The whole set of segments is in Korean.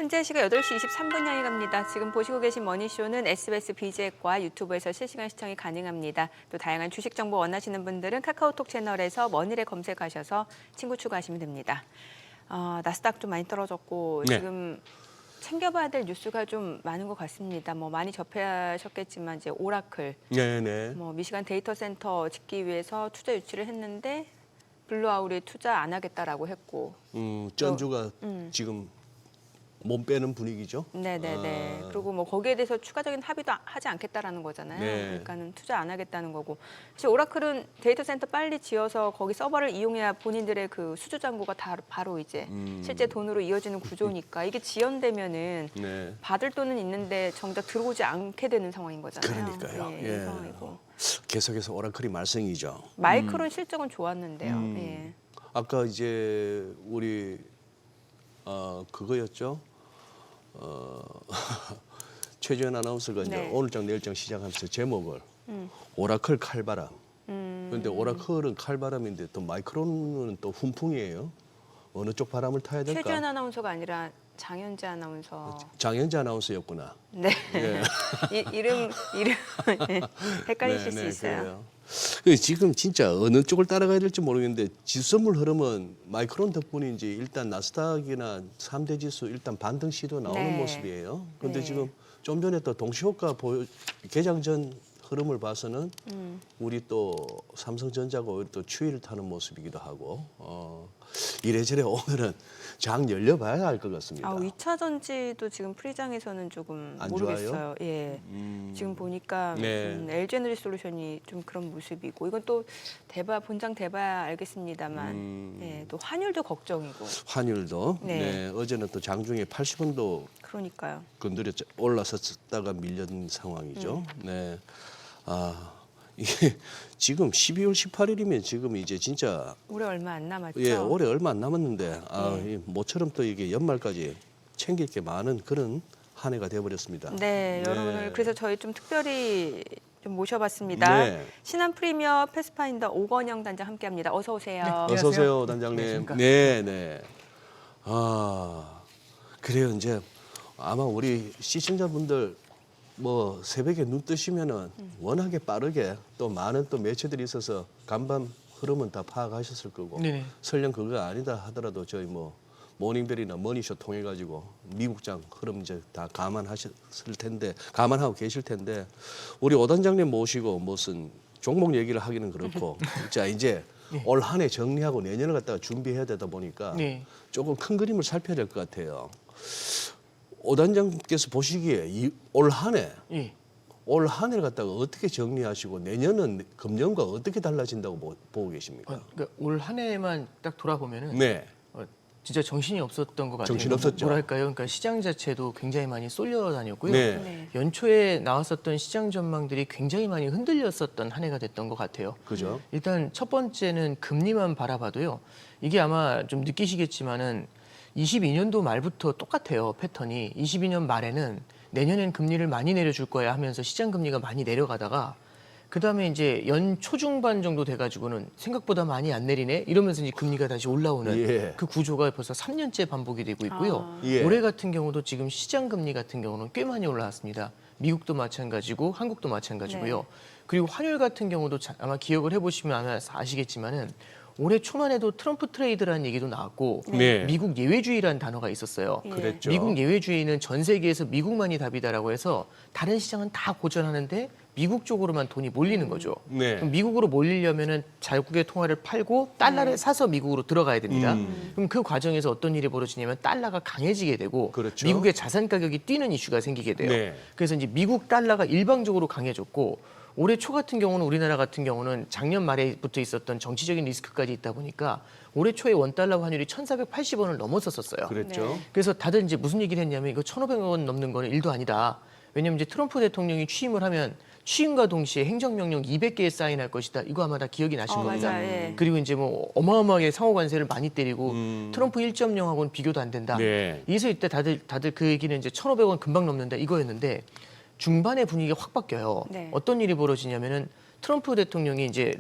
현재 시각 8시 23분 향해 갑니다. 지금 보시고 계신 머니쇼는 SBS BG앱과 유튜브에서 실시간 시청이 가능합니다. 또 다양한 주식 정보 원하시는 분들은 카카오톡 채널에서 머니를 검색하셔서 친구 추가하시면 됩니다. 나스닥 좀 많이 떨어졌고 네. 지금 챙겨봐야 될 뉴스가 좀 많은 것 같습니다. 뭐 많이 접하셨겠지만 이제 오라클, 네네. 뭐 미시간 데이터 센터 짓기 위해서 투자 유치를 했는데 블루아울이 투자 안 하겠다라고 했고. 전주가 지금 몸 빼는 분위기죠. 네네네. 그리고 뭐 거기에 대해서 추가적인 합의도 하지 않겠다라는 거잖아요. 네. 그러니까는 투자 안 하겠다는 거고. 사실 오라클은 데이터 센터 빨리 지어서 거기 서버를 이용해야 본인들의 그 수주 잔고가 다 바로 이제 실제 돈으로 이어지는 구조니까 이게 지연되면은 네. 받을 돈은 있는데 정작 들어오지 않게 되는 상황인 거잖아요. 그러니까요. 예, 예. 이 상황이고. 계속해서 오라클이 말썽이죠. 마이크론 실적은 좋았는데요. 예. 아까 이제 우리 그거였죠. 최재현 아나운서가 이제 네. 오늘장 내일장 시작하면서 제목을 오라클 칼바람. 그런데 오라클은 칼바람인데 또 마이크론은 또 훈풍이에요. 어느 쪽 바람을 타야 될까? 최주현 아나운서가 아니라 장현재 아나운서. 장현재 아나운서였구나. 네. 예. 이름 예. 헷갈리실 수 있어요. 그래요. 지금 진짜 어느 쪽을 따라가야 될지 모르겠는데 지수선물 흐름은 마이크론 덕분인지 일단 나스닥이나 3대 지수 일단 반등 시도 나오는 네. 모습이에요. 그런데 네. 지금 좀 전에 또 동시효과 개장 전 흐름을 봐서는 우리 또 삼성전자가 오히려 또 추이를 타는 모습이기도 하고 이래저래 오늘은 장 열려봐야 할 것 같습니다. 2차 전지도 지금 프리장에서는 조금 안 모르겠어요. 좋아요? 예. 지금 보니까 네. LG에너지솔루션이 좀 그런 모습이고 이건 또 본장 대봐야 알겠습니다만 예, 또 환율도 걱정이고. 환율도 네. 네, 어제는 또 장중에 80원도 그러니까요. 건드려 올라섰다가 밀린 상황이죠. 네. 이게 지금 12월 18일이면 지금 이제 진짜 올해 얼마 안 남았죠. 예, 올해 얼마 안 남았는데 이 모처럼 또 이게 연말까지 챙길 게 많은 그런 한 해가 돼 버렸습니다. 네, 여러분을 그래서 저희 좀 특별히 좀 모셔봤습니다. 네. 신한 프리미어 패스파인더 오건영 단장 함께합니다. 어서 오세요. 네. 어서 오세요, 단장님. 안녕하십니까? 네, 네. 그래요. 이제 아마 우리 시청자분들 뭐 새벽에 눈 뜨시면은 워낙에 빠르게 또 많은 또 매체들이 있어서 간밤 흐름은 다 파악하셨을 거고 네네. 설령 그거 아니다 하더라도 저희 뭐 모닝벨이나 머니쇼 통해 가지고 미국장 흐름 이제 다 감안하고 계실 텐데 우리 오 단장님 모시고 무슨 종목 얘기를 하기는 그렇고 자 이제 올 한 해 정리하고 내년을 갖다가 준비해야 되다 보니까 네. 조금 큰 그림을 살펴야 될 것 같아요. 오 단장께서 보시기에 올 한 해, 예. 올 한 해를 갖다가 어떻게 정리하시고 내년은 금년과 어떻게 달라진다고 보고 계십니까? 그러니까 올 한 해만 딱 돌아보면은 네, 진짜 정신이 없었던 것 같아요. 정신없었죠. 뭐랄까요? 그러니까 시장 자체도 굉장히 많이 쏠려 다녔고요. 네. 네. 연초에 나왔었던 시장 전망들이 굉장히 많이 흔들렸었던 한 해가 됐던 것 같아요. 그죠? 일단 첫 번째는 금리만 바라봐도요. 이게 아마 좀 느끼시겠지만은 22년도 말부터 똑같아요. 패턴이. 22년 말에는 내년엔 금리를 많이 내려줄 거야 하면서 시장 금리가 많이 내려가다가 그다음에 이제 연 초중반 정도 돼가지고는 생각보다 많이 안 내리네 이러면서 이제 금리가 다시 올라오는 예. 그 구조가 벌써 3년째 반복이 되고 있고요. 예. 올해 같은 경우도 지금 시장 금리 같은 경우는 꽤 많이 올라왔습니다. 미국도 마찬가지고 한국도 마찬가지고요. 네. 그리고 환율 같은 경우도 아마 기억을 해보시면 아마 아시겠지만은 올해 초만 해도 트럼프 트레이드라는 얘기도 나왔고 네. 미국 예외주의라는 단어가 있었어요. 예. 그랬죠. 미국 예외주의는 전 세계에서 미국만이 답이다라고 해서 다른 시장은 다 고전하는데 미국 쪽으로만 돈이 몰리는 거죠. 네. 그럼 미국으로 몰리려면은 자국의 통화를 팔고 달러를 사서 미국으로 들어가야 됩니다. 그럼 그 과정에서 어떤 일이 벌어지냐면 달러가 강해지게 되고 그렇죠. 미국의 자산 가격이 뛰는 이슈가 생기게 돼요. 네. 그래서 이제 미국 달러가 일방적으로 강해졌고 올해 초 같은 경우는 우리나라 같은 경우는 작년 말에부터 있었던 정치적인 리스크까지 있다 보니까 올해 초에 원달러 환율이 1,480원을 넘었었어요. 그랬죠. 네. 그래서 다들 이제 무슨 얘기를 했냐면 이거 1,500원 넘는 거는 일도 아니다. 왜냐면 이제 트럼프 대통령이 취임을 하면 취임과 동시에 행정명령 200개에 사인할 것이다. 이거 아마 다 기억이 나실 겁니다. 맞아요. 예. 그리고 이제 뭐 어마어마하게 상호 관세를 많이 때리고 트럼프 1.0하고는 비교도 안 된다. 네. 이래서 이때 다들 그 얘기는 이제 1,500원 금방 넘는다 이거였는데 중반에 분위기가 확 바뀌어요. 네. 어떤 일이 벌어지냐면은 트럼프 대통령이 이제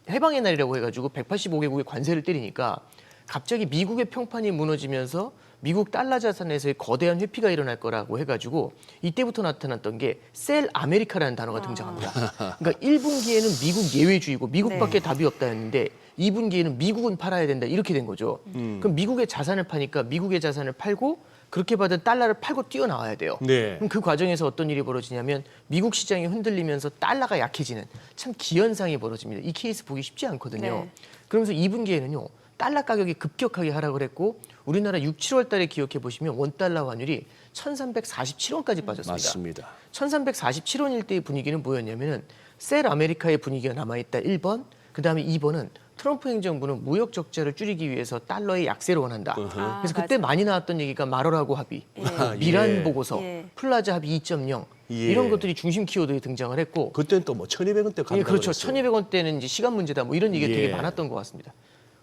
해방의 날이라고 해가지고 185개국의 관세를 때리니까 갑자기 미국의 평판이 무너지면서 미국 달러 자산에서의 거대한 회피가 일어날 거라고 해가지고 이때부터 나타났던 게 셀 아메리카라는 단어가 등장합니다. 그러니까 1분기에는 미국 예외주의고 미국밖에 네. 답이 없다였는데 2분기에는 미국은 팔아야 된다 이렇게 된 거죠. 그럼 미국의 자산을 파니까 미국의 자산을 팔고 그렇게 받은 달러를 팔고 뛰어나와야 돼요. 네. 그럼 그 과정에서 어떤 일이 벌어지냐면 미국 시장이 흔들리면서 달러가 약해지는 참 기현상이 벌어집니다. 이 케이스 보기 쉽지 않거든요. 네. 그러면서 2분기에는요. 달러 가격이 급격하게 하락을 했고 우리나라 6, 7월 달에 기억해 보시면 원달러 환율이 1347원까지 빠졌습니다. 맞습니다. 1347원일 때의 분위기는 뭐였냐면은 셀 아메리카의 분위기가 남아있다 1번, 그다음에 2번은 트럼프 행정부는 무역 적자를 줄이기 위해서 달러의 약세를 원한다. 아, 그래서 그때 맞아. 많이 나왔던 얘기가 마러라고 합의, 예. 미란 예. 보고서, 예. 플라자 합의 2.0 예. 이런 것들이 중심 키워드에 등장을 했고 그때는 또 뭐 1,200원대 간다고 예, 그렇죠. 그랬어요. 1,200원대는 이제 시간 문제다. 뭐 이런 얘기가 예. 되게 많았던 것 같습니다.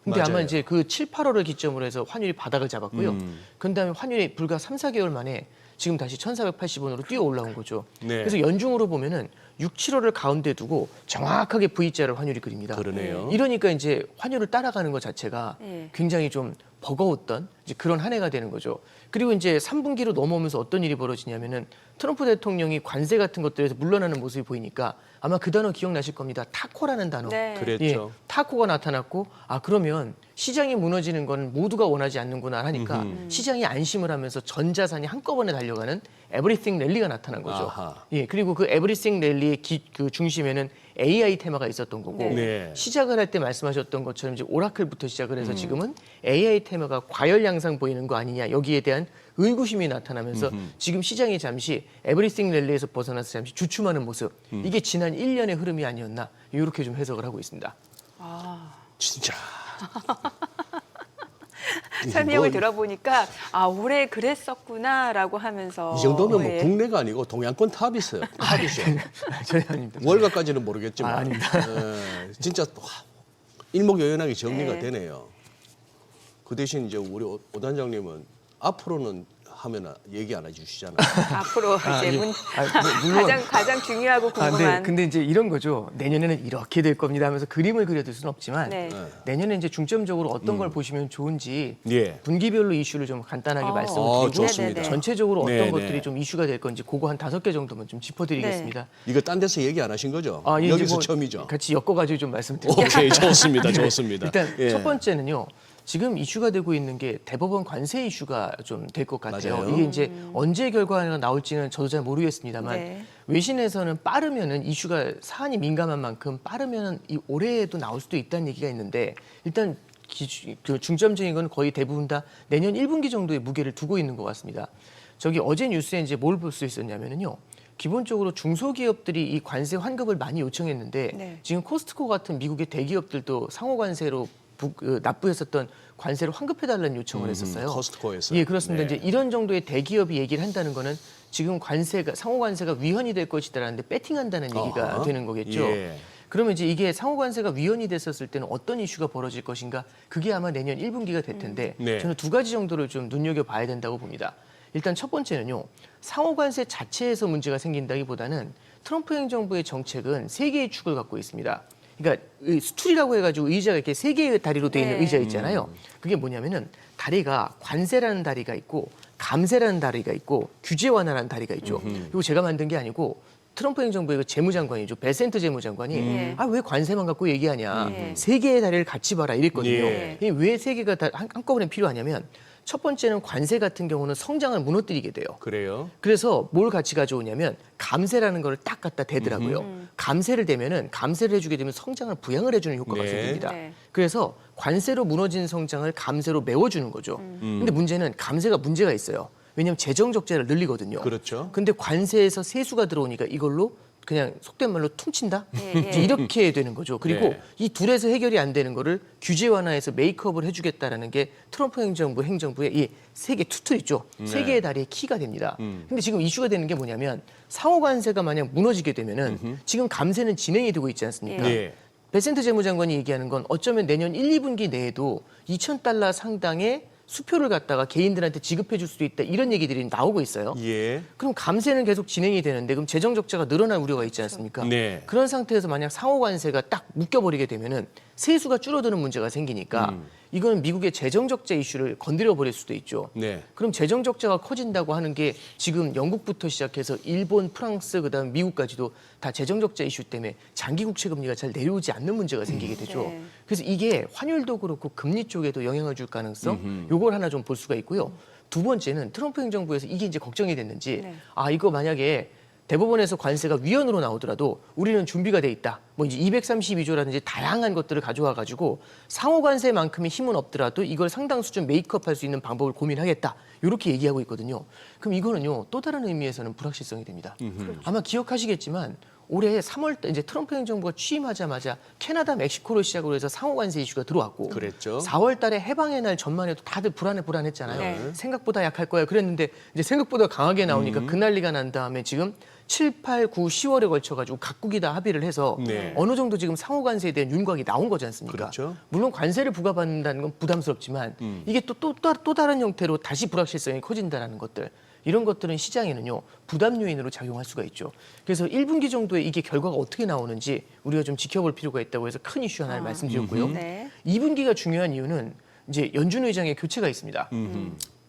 근데 아마 맞아요. 이제 그 7, 8월을 기점으로 해서 환율이 바닥을 잡았고요. 그 다음에 환율이 불과 3, 4개월 만에 지금 다시 1,480원으로 뛰어 올라온 거죠. 네. 그래서 연중으로 보면은 6, 7월을 가운데 두고 정확하게 V자를 환율이 그립니다. 그러네요. 이러니까 이제 환율을 따라가는 것 자체가 예. 굉장히 좀 버거웠던 이제 그런 한 해가 되는 거죠. 그리고 이제 3분기로 넘어오면서 어떤 일이 벌어지냐면은 트럼프 대통령이 관세 같은 것들에서 물러나는 모습이 보이니까 아마 그 단어 기억나실 겁니다. 타코라는 단어. 네. 그랬죠. 타코가 나타났고 그러면 시장이 무너지는 건 모두가 원하지 않는구나 하니까 시장이 안심을 하면서 전 자산이 한꺼번에 달려가는 에브리띵 랠리가 나타난 거죠. 아하. 예, 그리고 그 에브리띵 랠리의 그 중심에는 AI 테마가 있었던 거고 네. 시작을 할 때 말씀하셨던 것처럼 이제 오라클부터 시작을 해서 지금은 AI 테마가 과열 양상 보이는 거 아니냐 여기에 대한 의구심이 나타나면서 지금 시장이 잠시 에브리띵 랠리에서 벗어나서 잠시 주춤하는 모습 이게 지난 1년의 흐름이 아니었나 이렇게 좀 해석을 하고 있습니다. 진짜. 설명을 뭐, 들어보니까 올해 그랬었구나라고 하면서 이 정도면 뭐 예. 국내가 아니고 동양권 탑이었어요. 탑이죠. 전혀 아닙니다. 월가까지는 모르겠지만. 아닙니다. 진짜 일목요연하게 정리가 네. 되네요. 그 대신 이제 우리 오 단장님은 앞으로는 하면 얘기 안 해주시잖아요. 앞으로 이제 물론 가장 중요하고 궁금한 근데 이제 이런 거죠. 내년에는 이렇게 될 겁니다 하면서 그림을 그려둘 수는 없지만 네. 내년에 이제 중점적으로 어떤 걸 보시면 좋은지 예. 분기별로 이슈를 좀 간단하게 말씀을 드리고 좋습니다. 전체적으로 어떤 네, 것들이 네. 좀 이슈가 될 건지 그거 한 5개 정도만 좀 짚어드리겠습니다. 이거 딴 데서 얘기 안 하신 거죠? 예, 여기서 이제 뭐 처음이죠. 같이 엮어가지고 좀 말씀드릴게요. 오케이, 좋습니다. 좋습니다. 일단 예. 첫 번째는요. 지금 이슈가 되고 있는 게 대법원 관세 이슈가 좀 될 것 같아요. 맞아요. 이게 이제 언제 결과가 나올지는 저도 잘 모르겠습니다만 네. 외신에서는 빠르면은 이슈가 사안이 민감한 만큼 빠르면은 이 올해에도 나올 수도 있다는 얘기가 있는데 일단 그 중점적인 건 거의 대부분 다 내년 1분기 정도의 무게를 두고 있는 것 같습니다. 저기 어제 뉴스에 이제 뭘 볼 수 있었냐면은요. 기본적으로 중소기업들이 이 관세 환급을 많이 요청했는데 네. 지금 코스트코 같은 미국의 대기업들도 상호 관세로 납부했었던 관세를 환급해달라는 요청을 했었어요. 코스트코에서. 예, 그렇습니다. 네. 이제 이런 정도의 대기업이 얘기를 한다는 거는 지금 상호 관세가 위헌이 될 것이다라는데 배팅한다는 얘기가 아하. 되는 거겠죠. 예. 그러면 이제 이게 상호 관세가 위헌이 됐었을 때는 어떤 이슈가 벌어질 것인가? 그게 아마 내년 1분기가 될 텐데 네. 저는 2가지 정도를 좀 눈여겨 봐야 된다고 봅니다. 일단 첫 번째는요. 상호 관세 자체에서 문제가 생긴다기보다는 트럼프 행정부의 정책은 3개의 축을 갖고 있습니다. 그러니까 스툴이라고 해가지고 의자가 이렇게 3개의 다리로 되어 있는 네. 의자 있잖아요. 그게 뭐냐면은 다리가 관세라는 다리가 있고 감세라는 다리가 있고 규제 완화라는 다리가 있죠. 이거 제가 만든 게 아니고 트럼프 행정부의 그 재무장관이죠. 베센트 재무장관이 왜 관세만 갖고 얘기하냐. 3개의 다리를 같이 봐라 이랬거든요. 예. 왜 3개가 다 한꺼번에 필요하냐면 첫 번째는 관세 같은 경우는 성장을 무너뜨리게 돼요. 그래요? 그래서 뭘 같이 가져오냐면 감세라는 걸 딱 갖다 대더라고요. 감세를 대면은 감세를 해주게 되면 성장을 부양을 해주는 효과가 네. 생깁니다. 네. 그래서 관세로 무너진 성장을 감세로 메워주는 거죠. 근데 문제는 감세가 문제가 있어요. 왜냐하면 재정 적자를 늘리거든요. 그렇죠. 근데 관세에서 세수가 들어오니까 이걸로 그냥 속된 말로 퉁친다? 예, 예. 이제 이렇게 되는 거죠. 그리고 네. 이 둘에서 해결이 안 되는 거를 규제 완화해서 메이크업을 해주겠다라는 게 트럼프 행정부의 이 3개 투틀 있죠. 네. 3개의 다리의 키가 됩니다. 근데 지금 이슈가 되는 게 뭐냐면 상호 관세가 만약 무너지게 되면은 지금 감세는 진행이 되고 있지 않습니까? 예. 베센트 재무장관이 얘기하는 건 어쩌면 내년 1, 2분기 내에도 2,000달러 상당의 수표를 갖다가 개인들한테 지급해 줄 수도 있다. 이런 얘기들이 나오고 있어요. 예. 그럼 감세는 계속 진행이 되는데 그럼 재정 적자가 늘어날 우려가 있지 않습니까? 네. 그런 상태에서 만약 상호 관세가 딱 묶여버리게 되면은 세수가 줄어드는 문제가 생기니까 이건 미국의 재정 적자 이슈를 건드려 버릴 수도 있죠. 네. 그럼 재정 적자가 커진다고 하는 게 지금 영국부터 시작해서 일본, 프랑스, 그다음 미국까지도 다 재정 적자 이슈 때문에 장기 국채 금리가 잘 내려오지 않는 문제가 생기게 되죠. 네. 그래서 이게 환율도 그렇고 금리 쪽에도 영향을 줄 가능성, 요걸 하나 좀 볼 수가 있고요. 두 번째는 트럼프 행정부에서 이게 이제 걱정이 됐는지, 네. 이거 만약에 대법원에서 관세가 위헌으로 나오더라도 우리는 준비가 돼 있다. 뭐 이제 232조라든지 다양한 것들을 가져와 가지고 상호 관세만큼의 힘은 없더라도 이걸 상당 수준 메이크업할 수 있는 방법을 고민하겠다. 이렇게 얘기하고 있거든요. 그럼 이거는요 또 다른 의미에서는 불확실성이 됩니다. 아마 기억하시겠지만 올해 3월 이제 트럼프 행정부가 취임하자마자 캐나다, 멕시코를 시작으로 해서 상호 관세 이슈가 들어왔고, 그랬죠. 4월 달에 해방의 날 전만 해도 다들 불안했잖아요. 네. 생각보다 약할 거야 그랬는데 이제 생각보다 강하게 나오니까 그 난리가 난 다음에 지금 7, 8, 9, 10월에 걸쳐가지고 각국이 다 합의를 해서 네. 어느 정도 지금 상호 관세에 대한 윤곽이 나온 거지 않습니까? 그렇죠. 물론 관세를 부과받는다는 건 부담스럽지만 이게 또 다른 형태로 다시 불확실성이 커진다는 것들. 이런 것들은 시장에는요 부담 요인으로 작용할 수가 있죠. 그래서 1분기 정도에 이게 결과가 어떻게 나오는지 우리가 좀 지켜볼 필요가 있다고 해서 큰 이슈 하나를 말씀드렸고요. 네. 2분기가 중요한 이유는 이제 연준 의장의 교체가 있습니다.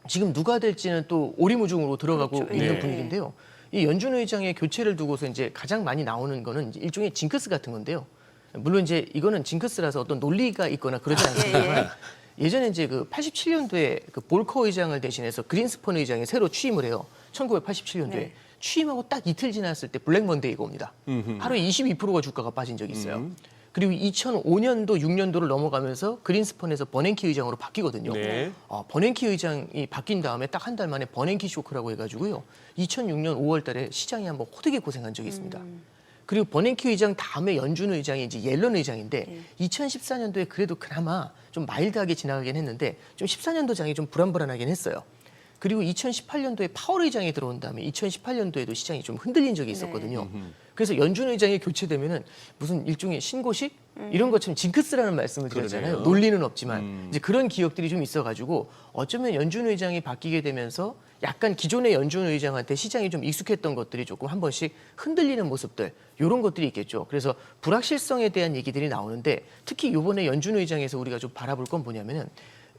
지금 누가 될지는 또 오리무중으로 들어가고 그렇죠. 있는 네. 분위기인데요. 이 연준 의장의 교체를 두고서 이제 가장 많이 나오는 거는 이제 일종의 징크스 같은 건데요. 물론 이제 이거는 징크스라서 어떤 논리가 있거나 그러지 않습니다만 예전에 이제 그 87년도에 그 볼커 의장을 대신해서 그린스펀 의장이 새로 취임을 해요. 1987년도에. 네. 취임하고 딱 이틀 지났을 때 블랙 먼데이가 옵니다. 하루에 22%가 주가가 빠진 적이 있어요. 그리고 2005년도, 6년도를 넘어가면서 그린스펀에서 버냉키 의장으로 바뀌거든요. 네. 버냉키 의장이 바뀐 다음에 딱 한 달 만에 버냉키 쇼크라고 해가지고요. 2006년 5월 달에 시장이 한번 호되게 고생한 적이 있습니다. 그리고 버냉키 의장 다음에 연준 의장이 이제 옐런 의장인데 2014년도에 그래도 그나마 좀 마일드하게 지나가긴 했는데 좀 14년도 장이 좀 불안불안하긴 했어요. 그리고 2018년도에 파월 의장이 들어온 다음에 2018년도에도 시장이 좀 흔들린 적이 있었거든요. 그래서 연준 의장이 교체되면은 무슨 일종의 신고식 이런 것처럼 징크스라는 말씀을 드렸잖아요. 그러네요. 논리는 없지만 이제 그런 기억들이 좀 있어가지고 어쩌면 연준 의장이 바뀌게 되면서 약간 기존의 연준 의장한테 시장이 좀 익숙했던 것들이 조금 한 번씩 흔들리는 모습들 이런 것들이 있겠죠. 그래서 불확실성에 대한 얘기들이 나오는데 특히 이번에 연준 의장에서 우리가 좀 바라볼 건 뭐냐면은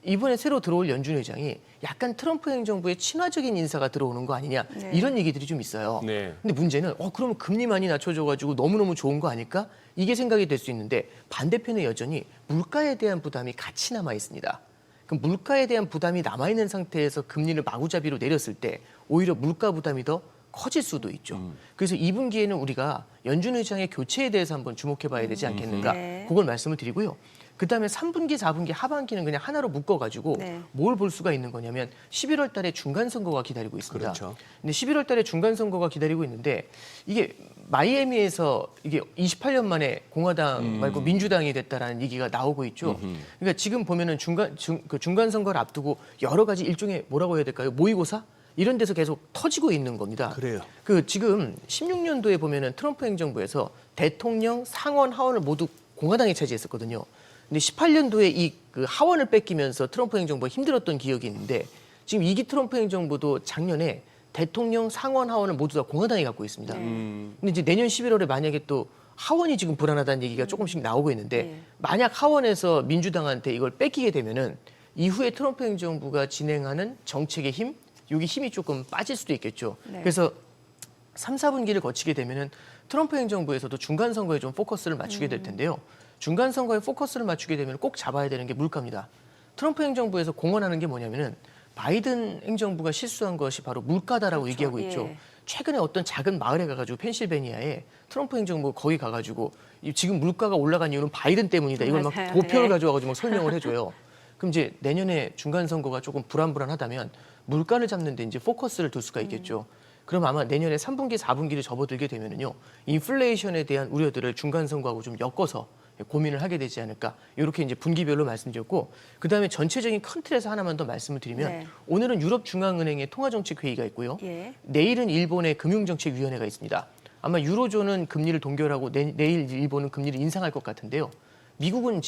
이번에 새로 들어올 연준 의장이 약간 트럼프 행정부의 친화적인 인사가 들어오는 거 아니냐 네. 이런 얘기들이 좀 있어요. 네. 근데 문제는 그러면 금리 많이 낮춰줘가지고 너무너무 좋은 거 아닐까? 이게 생각이 될 수 있는데 반대편에 여전히 물가에 대한 부담이 같이 남아 있습니다. 그럼 물가에 대한 부담이 남아 있는 상태에서 금리를 마구잡이로 내렸을 때 오히려 물가 부담이 더 커질 수도 있죠. 그래서 2분기에는 우리가 연준 의장의 교체에 대해서 한번 주목해 봐야 되지 않겠는가? 네. 그걸 말씀을 드리고요. 그다음에 3분기, 4분기, 하반기는 그냥 하나로 묶어가지고 네. 뭘 볼 수가 있는 거냐면 11월 달에 중간 선거가 기다리고 있습니다. 그렇죠. 근데 11월 달에 중간 선거가 기다리고 있는데 이게 마이애미에서 이게 28년 만에 공화당 말고 민주당이 됐다라는 얘기가 나오고 있죠. 그러니까 지금 보면은 중간 선거를 앞두고 여러 가지 일종의 뭐라고 해야 될까요? 모의고사 이런 데서 계속 터지고 있는 겁니다. 그래요. 그 지금 16년도에 보면은 트럼프 행정부에서 대통령, 상원, 하원을 모두 공화당이 차지했었거든요. 근데 18년도에 이 그 하원을 뺏기면서 트럼프 행정부가 힘들었던 기억이 있는데 지금 2기 트럼프 행정부도 작년에 대통령, 상원, 하원을 모두 다 공화당이 갖고 있습니다. 근데 이제 내년 11월에 만약에 또 하원이 지금 불안하다는 얘기가 조금씩 나오고 있는데 네. 만약 하원에서 민주당한테 이걸 뺏기게 되면은 이후에 트럼프 행정부가 진행하는 정책의 힘, 여기 힘이 조금 빠질 수도 있겠죠. 네. 그래서 3, 4분기를 거치게 되면은 트럼프 행정부에서도 중간 선거에 좀 포커스를 맞추게 될 텐데요. 중간 선거에 포커스를 맞추게 되면 꼭 잡아야 되는 게 물가입니다. 트럼프 행정부에서 공언하는 게 뭐냐면은 바이든 행정부가 실수한 것이 바로 물가다라고 얘기하고 있죠. 예. 최근에 어떤 작은 마을에 가가지고 펜실베니아에 트럼프 행정부 거기 가가지고 지금 물가가 올라간 이유는 바이든 때문이다. 이걸 막 맞아요. 도표를 네. 가져와가지고 막 설명을 해줘요. 그럼 이제 내년에 중간 선거가 조금 불안불안하다면 물가를 잡는 데 이제 포커스를 둘 수가 있겠죠. 그럼 아마 내년에 3분기, 4분기를 접어들게 되면은요, 인플레이션에 대한 우려들을 중간 선거하고 좀 엮어서 고민을 하게 되지 않을까. 이렇게 이제 분기별로 말씀드렸고, 그 다음에 전체적인 큰 틀에서 하나만 더 말씀을 드리면, 네. 오늘은 유럽 중앙은행의 통화정책 회의가 있고요. 예. 내일은 일본의 금융정책위원회가 있습니다. 아마 유로존은 금리를 동결하고 내일 일본은 금리를 인상할 것 같은데요. 미국은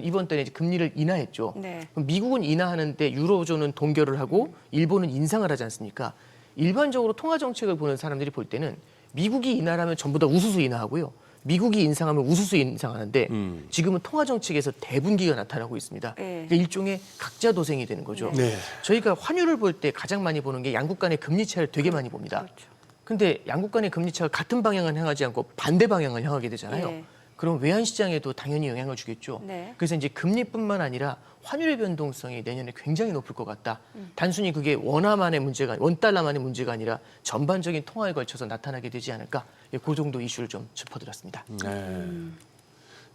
이번 달에 이제 금리를 인하했죠. 네. 그럼 미국은 인하하는데 유로존은 동결을 하고 일본은 인상을 하지 않습니까? 일반적으로 통화 정책을 보는 사람들이 볼 때는 미국이 인하하면 전부 다 우수수 인하하고요. 미국이 인상하면 우수수 인상하는데 지금은 통화 정책에서 대분기가 나타나고 있습니다. 네. 그러니까 일종의 각자 도생이 되는 거죠. 네. 저희가 환율을 볼 때 가장 많이 보는 게 양국 간의 금리 차를 되게 많이 봅니다. 그렇죠. 근데 양국 간의 금리 차가 같은 방향을 향하지 않고 반대 방향을 향하게 되잖아요. 네. 그럼 외환 시장에도 당연히 영향을 주겠죠. 네. 그래서 이제 금리뿐만 아니라 환율의 변동성이 내년에 굉장히 높을 것 같다. 단순히 그게 원화만의 문제가 원달러만의 문제가 아니라 전반적인 통화에 걸쳐서 나타나게 되지 않을까. 예, 그 정도 이슈를 좀 짚어드렸습니다. 네.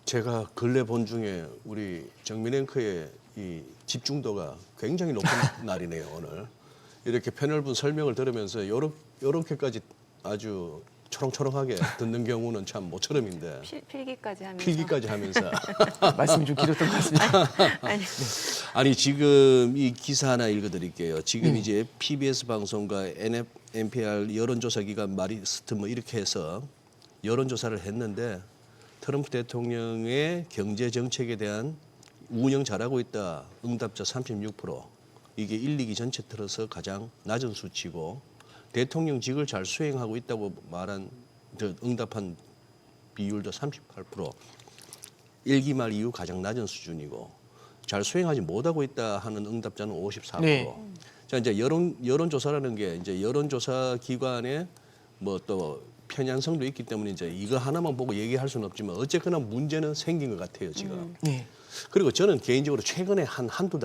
제가 근래 본 중에 우리 정민 앵커의 이 집중도가 굉장히 높은 날이네요, 오늘. 이렇게 패널분 설명을 들으면서 요렇게까지 아주 초롱초롱하게 듣는 경우는 참 모처럼인데 필기까지 하면서. 필기까지 하면서 말씀이 좀 길었던 것 같습니다. 아니, 아니 지금 이 기사 하나 읽어드릴게요. 지금 이제 PBS 방송과 NPR 여론조사 기관 마리스트 뭐 이렇게 해서 여론조사를 했는데 트럼프 대통령의 경제 정책에 대한 운영 잘하고 있다 응답자 36%. 이게 1, 2기 전체 틀어서 가장 낮은 수치고 대통령직을 잘 수행하고 있다고 말한 응답한 비율도 38%. 1기 말 이후 가장 낮은 수준이고 잘 수행하지 못하고 있다 하는 응답자는 54%. 네. 자 이제 여론조사라는 게 이제 여론조사 기관의 뭐 또 편향성도 있기 때문에 이제 이거 하나만 보고 얘기할 수는 없지만 어쨌거나 문제는 생긴 것 같아요 지금. 네. 그리고 저는 개인적으로 최근에 한두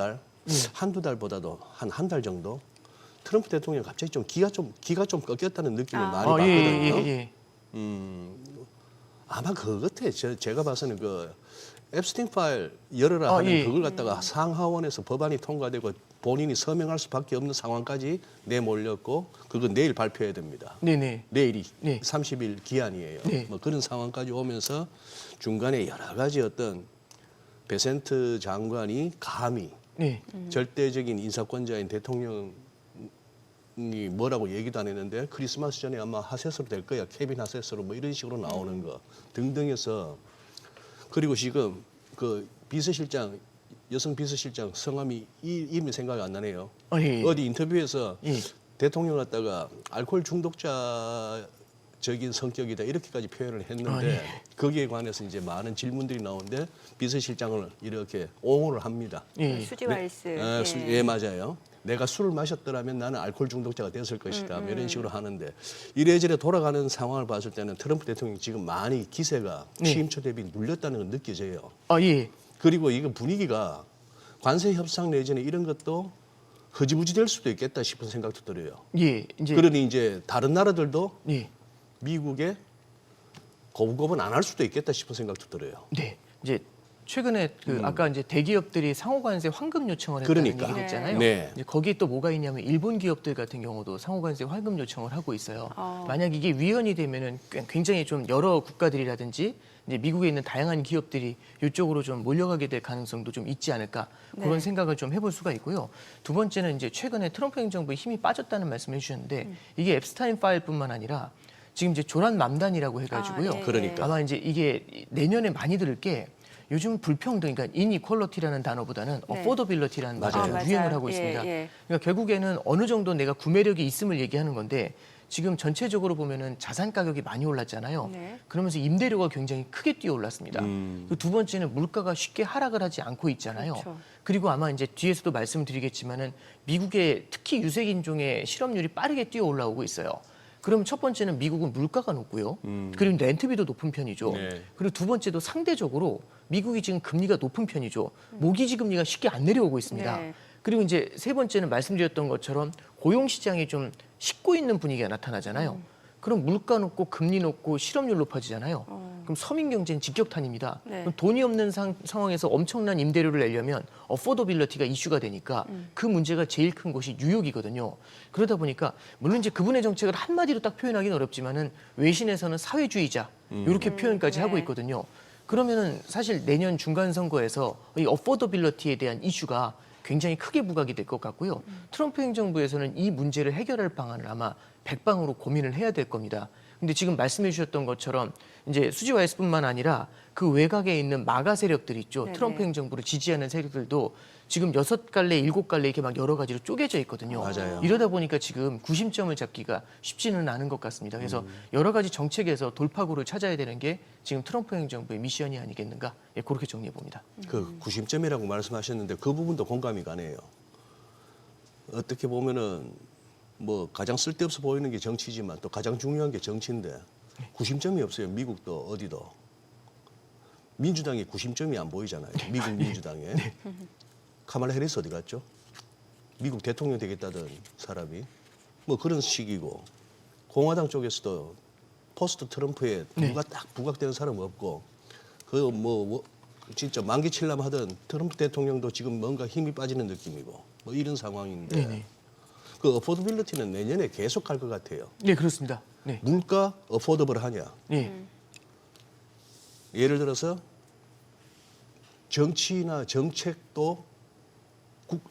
달보다도 한 달 정도 트럼프 대통령 갑자기 좀 기가 좀 꺾였다는 느낌을 많이 받거든요. 예. 아마 그거 같아요. 제가 봐서는 그 앱스틴 파일 열어라 하는 예. 그걸 갖다가 상하원에서 법안이 통과되고 본인이 서명할 수밖에 없는 상황까지 내몰렸고 그거 내일 발표해야 됩니다. 네네. 내일이 네. 30일 기한이에요. 네. 뭐 그런 상황까지 오면서 중간에 여러 가지 어떤 베센트 장관이 감히 네. 절대적인 인사권자인 대통령이 뭐라고 얘기도 안 했는데 크리스마스 전에 아마 하세스로 될 거야. 케빈 하세스로 뭐 이런 식으로 나오는 거 등등 해서 그리고 지금 그 비서실장 여성 비서실장 성함이 이름이 생각이 안 나네요. 예. 어디 인터뷰에서 예. 대통령 갖다가 알코올 중독자적인 성격이다 이렇게까지 표현을 했는데 예. 거기에 관해서 이제 많은 질문들이 나오는데 비서실장을 이렇게 옹호를 합니다. 예. 수지와일스. 예, 맞아요. 내가 술을 마셨더라면 나는 알코올 중독자가 됐을 것이다. 뭐 이런 식으로 하는데 이래저래 돌아가는 상황을 봤을 때는 트럼프 대통령이 지금 많이 기세가 네. 취임초 대비 눌렸다는 건 느껴져요. 예. 그리고 이거 분위기가 관세 협상 내전에 이런 것도 흐지부지 될 수도 있겠다 싶은 생각도 들어요. 예. 이제 그러니 이제 다른 나라들도 예. 미국에 거부겁은 안 할 수도 있겠다 싶은 생각도 들어요. 네. 이제 최근에 그 아까 이제 대기업들이 상호관세 환급 요청을 했다는 그러니까. 얘기를 했잖아요. 네. 이제 거기에 또 뭐가 있냐면 일본 기업들 같은 경우도 상호관세 환급 요청을 하고 있어요. 어. 만약 이게 위헌이 되면은 굉장히 좀 여러 국가들이라든지 이제 미국에 있는 다양한 기업들이 이쪽으로 좀 몰려가게 될 가능성도 좀 있지 않을까 그런 네. 생각을 좀 해볼 수가 있고요. 두 번째는 이제 최근에 트럼프 행정부의 힘이 빠졌다는 말씀을 해주셨는데 이게 앱스타인 파일뿐만 아니라 지금 이제 조란 맘단이라고 해가지고요. 예. 그러니까. 아마 이제 이게 내년에 많이 들을 게 요즘 불평등, 그러니까 인이퀄러티라는 단어보다는 네. 어포더빌러티라는 맞아요. 단어가 맞아요. 유행을 하고 예, 있습니다. 예. 그러니까 결국에는 어느 정도 내가 구매력이 있음을 얘기하는 건데 지금 전체적으로 보면은 자산 가격이 많이 올랐잖아요. 네. 그러면서 임대료가 굉장히 크게 뛰어올랐습니다. 그 두 번째는 물가가 쉽게 하락을 하지 않고 있잖아요. 그렇죠. 그리고 아마 이제 뒤에서도 말씀드리겠지만은 미국의 특히 유색 인종의 실업률이 빠르게 뛰어 올라오고 있어요. 그럼 첫 번째는 미국은 물가가 높고요. 그리고 렌트비도 높은 편이죠. 네. 그리고 두 번째도 상대적으로 미국이 지금 금리가 높은 편이죠. 모기지 금리가 쉽게 안 내려오고 있습니다. 네. 그리고 이제 세 번째는 말씀드렸던 것처럼 고용 시장이 좀 식고 있는 분위기가 나타나잖아요. 그럼 물가 높고 금리 높고 실업률 높아지잖아요. 그럼 서민 경제는 직격탄입니다. 네. 그럼 돈이 없는 상황에서 엄청난 임대료를 내려면 어포더빌러티가 이슈가 되니까 그 문제가 제일 큰 곳이 뉴욕이거든요. 그러다 보니까 물론 이제 그분의 정책을 한마디로 딱 표현하기는 어렵지만은 외신에서는 사회주의자 이렇게 표현까지 하고 네. 있거든요. 그러면은 사실 내년 중간 선거에서 이 어포더빌러티에 대한 이슈가 굉장히 크게 부각이 될 것 같고요. 트럼프 행정부에서는 이 문제를 해결할 방안을 아마 백방으로 고민을 해야 될 겁니다. 근데 지금 말씀해 주셨던 것처럼 이제 수지와 S뿐만 아니라 그 외곽에 있는 마가 세력들 있죠. 네네. 트럼프 행정부를 지지하는 세력들도 지금 6갈래, 7갈래 이렇게 막 여러 가지로 쪼개져 있거든요. 맞아요. 이러다 보니까 지금 구심점을 잡기가 쉽지는 않은 것 같습니다. 그래서 여러 가지 정책에서 돌파구를 찾아야 되는 게 지금 트럼프 행정부의 미션이 아니겠는가? 예, 그렇게 정리해 봅니다. 그 구심점이라고 말씀하셨는데 그 부분도 공감이 가네요. 어떻게 보면은 뭐 가장 쓸데없어 보이는 게 정치지만 또 가장 중요한 게 정치인데 구심점이 없어요. 미국도 어디도. 민주당의 구심점이 안 보이잖아요. 미국 민주당에. 카말라 해리스 어디 갔죠? 미국 대통령 되겠다던 사람이 뭐 그런 식이고 공화당 쪽에서도 포스트 트럼프에 누가 딱 부각되는 사람 없고 그 뭐 진짜 만기칠람 하던 트럼프 대통령도 지금 뭔가 힘이 빠지는 느낌이고 뭐 이런 상황인데 네네. 그 어포더빌리티는 내년에 계속 갈 것 같아요. 네, 그렇습니다. 네. 물가 어포더블 하냐? 네. 예를 들어서 정치나 정책도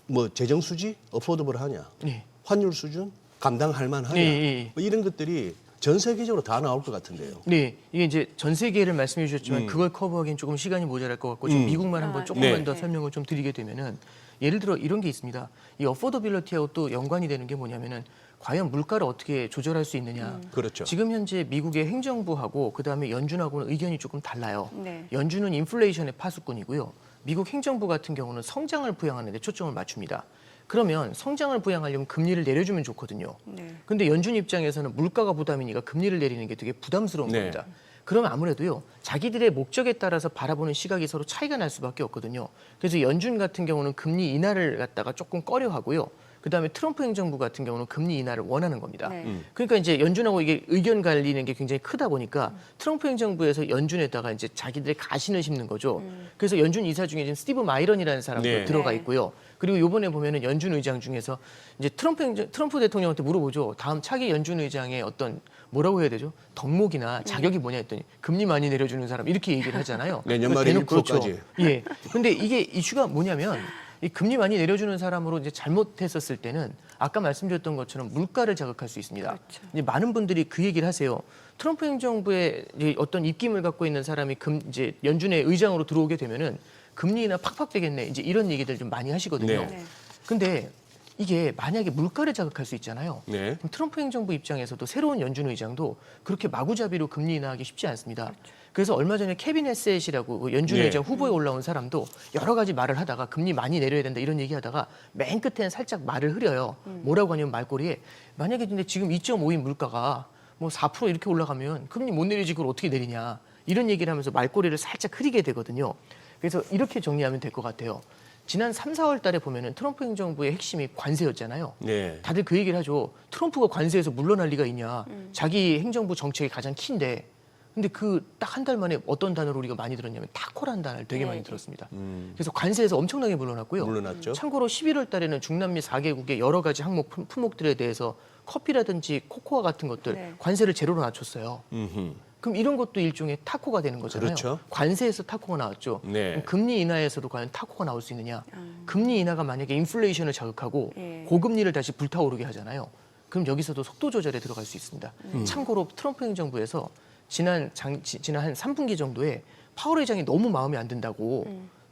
뭐 재정 수지 어포더블 하냐? 네. 환율 수준 감당할 만하냐? 예, 예. 뭐 이런 것들이 전 세계적으로 다 나올 것 같은데요. 네, 이게 이제 전 세계를 말씀해 주셨지만 그걸 커버하기엔 조금 시간이 모자랄 것 같고 좀 미국만 한번 조금만 네. 더 설명을 좀 드리게 되면은 예를 들어 이런 게 있습니다. 이 어포더빌리티하고 또 연관이 되는 게 뭐냐면은 과연 물가를 어떻게 조절할 수 있느냐. 그렇죠. 지금 현재 미국의 행정부하고 그다음에 연준하고는 의견이 조금 달라요. 네. 연준은 인플레이션의 파수꾼이고요. 미국 행정부 같은 경우는 성장을 부양하는 데 초점을 맞춥니다. 그러면 성장을 부양하려면 금리를 내려주면 좋거든요. 네. 근데 연준 입장에서는 물가가 부담이니까 금리를 내리는 게 되게 부담스러운 네. 겁니다. 그러면 아무래도요, 자기들의 목적에 따라서 바라보는 시각이 서로 차이가 날 수밖에 없거든요. 그래서 연준 같은 경우는 금리 인하를 갖다가 조금 꺼려 하고요. 그다음에 트럼프 행정부 같은 경우는 금리 인하를 원하는 겁니다. 네. 그러니까 이제 연준하고 이게 의견 갈리는 게 굉장히 크다 보니까 트럼프 행정부에서 연준에다가 이제 자기들의 가신을 심는 거죠. 그래서 연준 이사 중에 지금 스티브 마이런이라는 사람도 네. 들어가 네. 있고요. 그리고 이번에 보면은 연준 의장 중에서 이제 트럼프 대통령한테 물어보죠. 다음 차기 연준 의장의 어떤 뭐라고 해야 되죠? 덕목이나 자격이 뭐냐 했더니 금리 많이 내려주는 사람 이렇게 얘기를 하잖아요. 내년 말에 대놓고 6%까지. 예. 근데 이게 이슈가 뭐냐면 이 금리 많이 내려주는 사람으로 이제 잘못했었을 때는 아까 말씀드렸던 것처럼 물가를 자극할 수 있습니다. 그렇죠. 이제 많은 분들이 그 얘기를 하세요. 트럼프 행정부의 이제 어떤 입김을 갖고 있는 사람이 이제 연준의 의장으로 들어오게 되면은 금리 인하 팍팍 되겠네. 이제 이런 얘기들 좀 많이 하시거든요. 네. 네. 근데 이게 만약에 물가를 자극할 수 있잖아요. 네. 그럼 트럼프 행정부 입장에서도 새로운 연준 의장도 그렇게 마구잡이로 금리 인하하기 쉽지 않습니다. 그래서 얼마 전에 케빈 헤셋이라고 그 연준 네. 의장 후보에 올라온 사람도 여러 가지 말을 하다가 금리 많이 내려야 된다 이런 얘기하다가 맨 끝에는 살짝 말을 흐려요. 뭐라고 하냐면 말꼬리에 만약에 근데 지금 2.5인 물가가 뭐 4% 이렇게 올라가면 금리 못 내리지 그걸 어떻게 내리냐 이런 얘기를 하면서 말꼬리를 살짝 흐리게 되거든요. 그래서 이렇게 정리하면 될 것 같아요. 지난 3, 4월 달에 보면은 트럼프 행정부의 핵심이 관세였잖아요. 네. 다들 그 얘기를 하죠. 트럼프가 관세에서 물러날 리가 있냐. 자기 행정부 정책이 가장 키인데. 근데 그 딱 한 달 만에 어떤 단어를 우리가 많이 들었냐면 타코라는 단어를 되게 많이 들었습니다. 그래서 관세에서 엄청나게 물러났고요. 물러났죠. 참고로 11월 달에는 중남미 4개국의 여러 가지 항목 품목들에 대해서 커피라든지 코코아 같은 것들 네. 관세를 제로로 낮췄어요. 음흠. 그럼 이런 것도 일종의 타코가 되는 거잖아요. 그렇죠. 관세에서 타코가 나왔죠. 네. 그럼 금리 인하에서도 과연 타코가 나올 수 있느냐. 금리 인하가 만약에 인플레이션을 자극하고 예. 고금리를 다시 불타오르게 하잖아요. 그럼 여기서도 속도 조절에 들어갈 수 있습니다. 참고로 트럼프 행정부에서 지난 한 3분기 정도에 파월 의장이 너무 마음에 안 든다고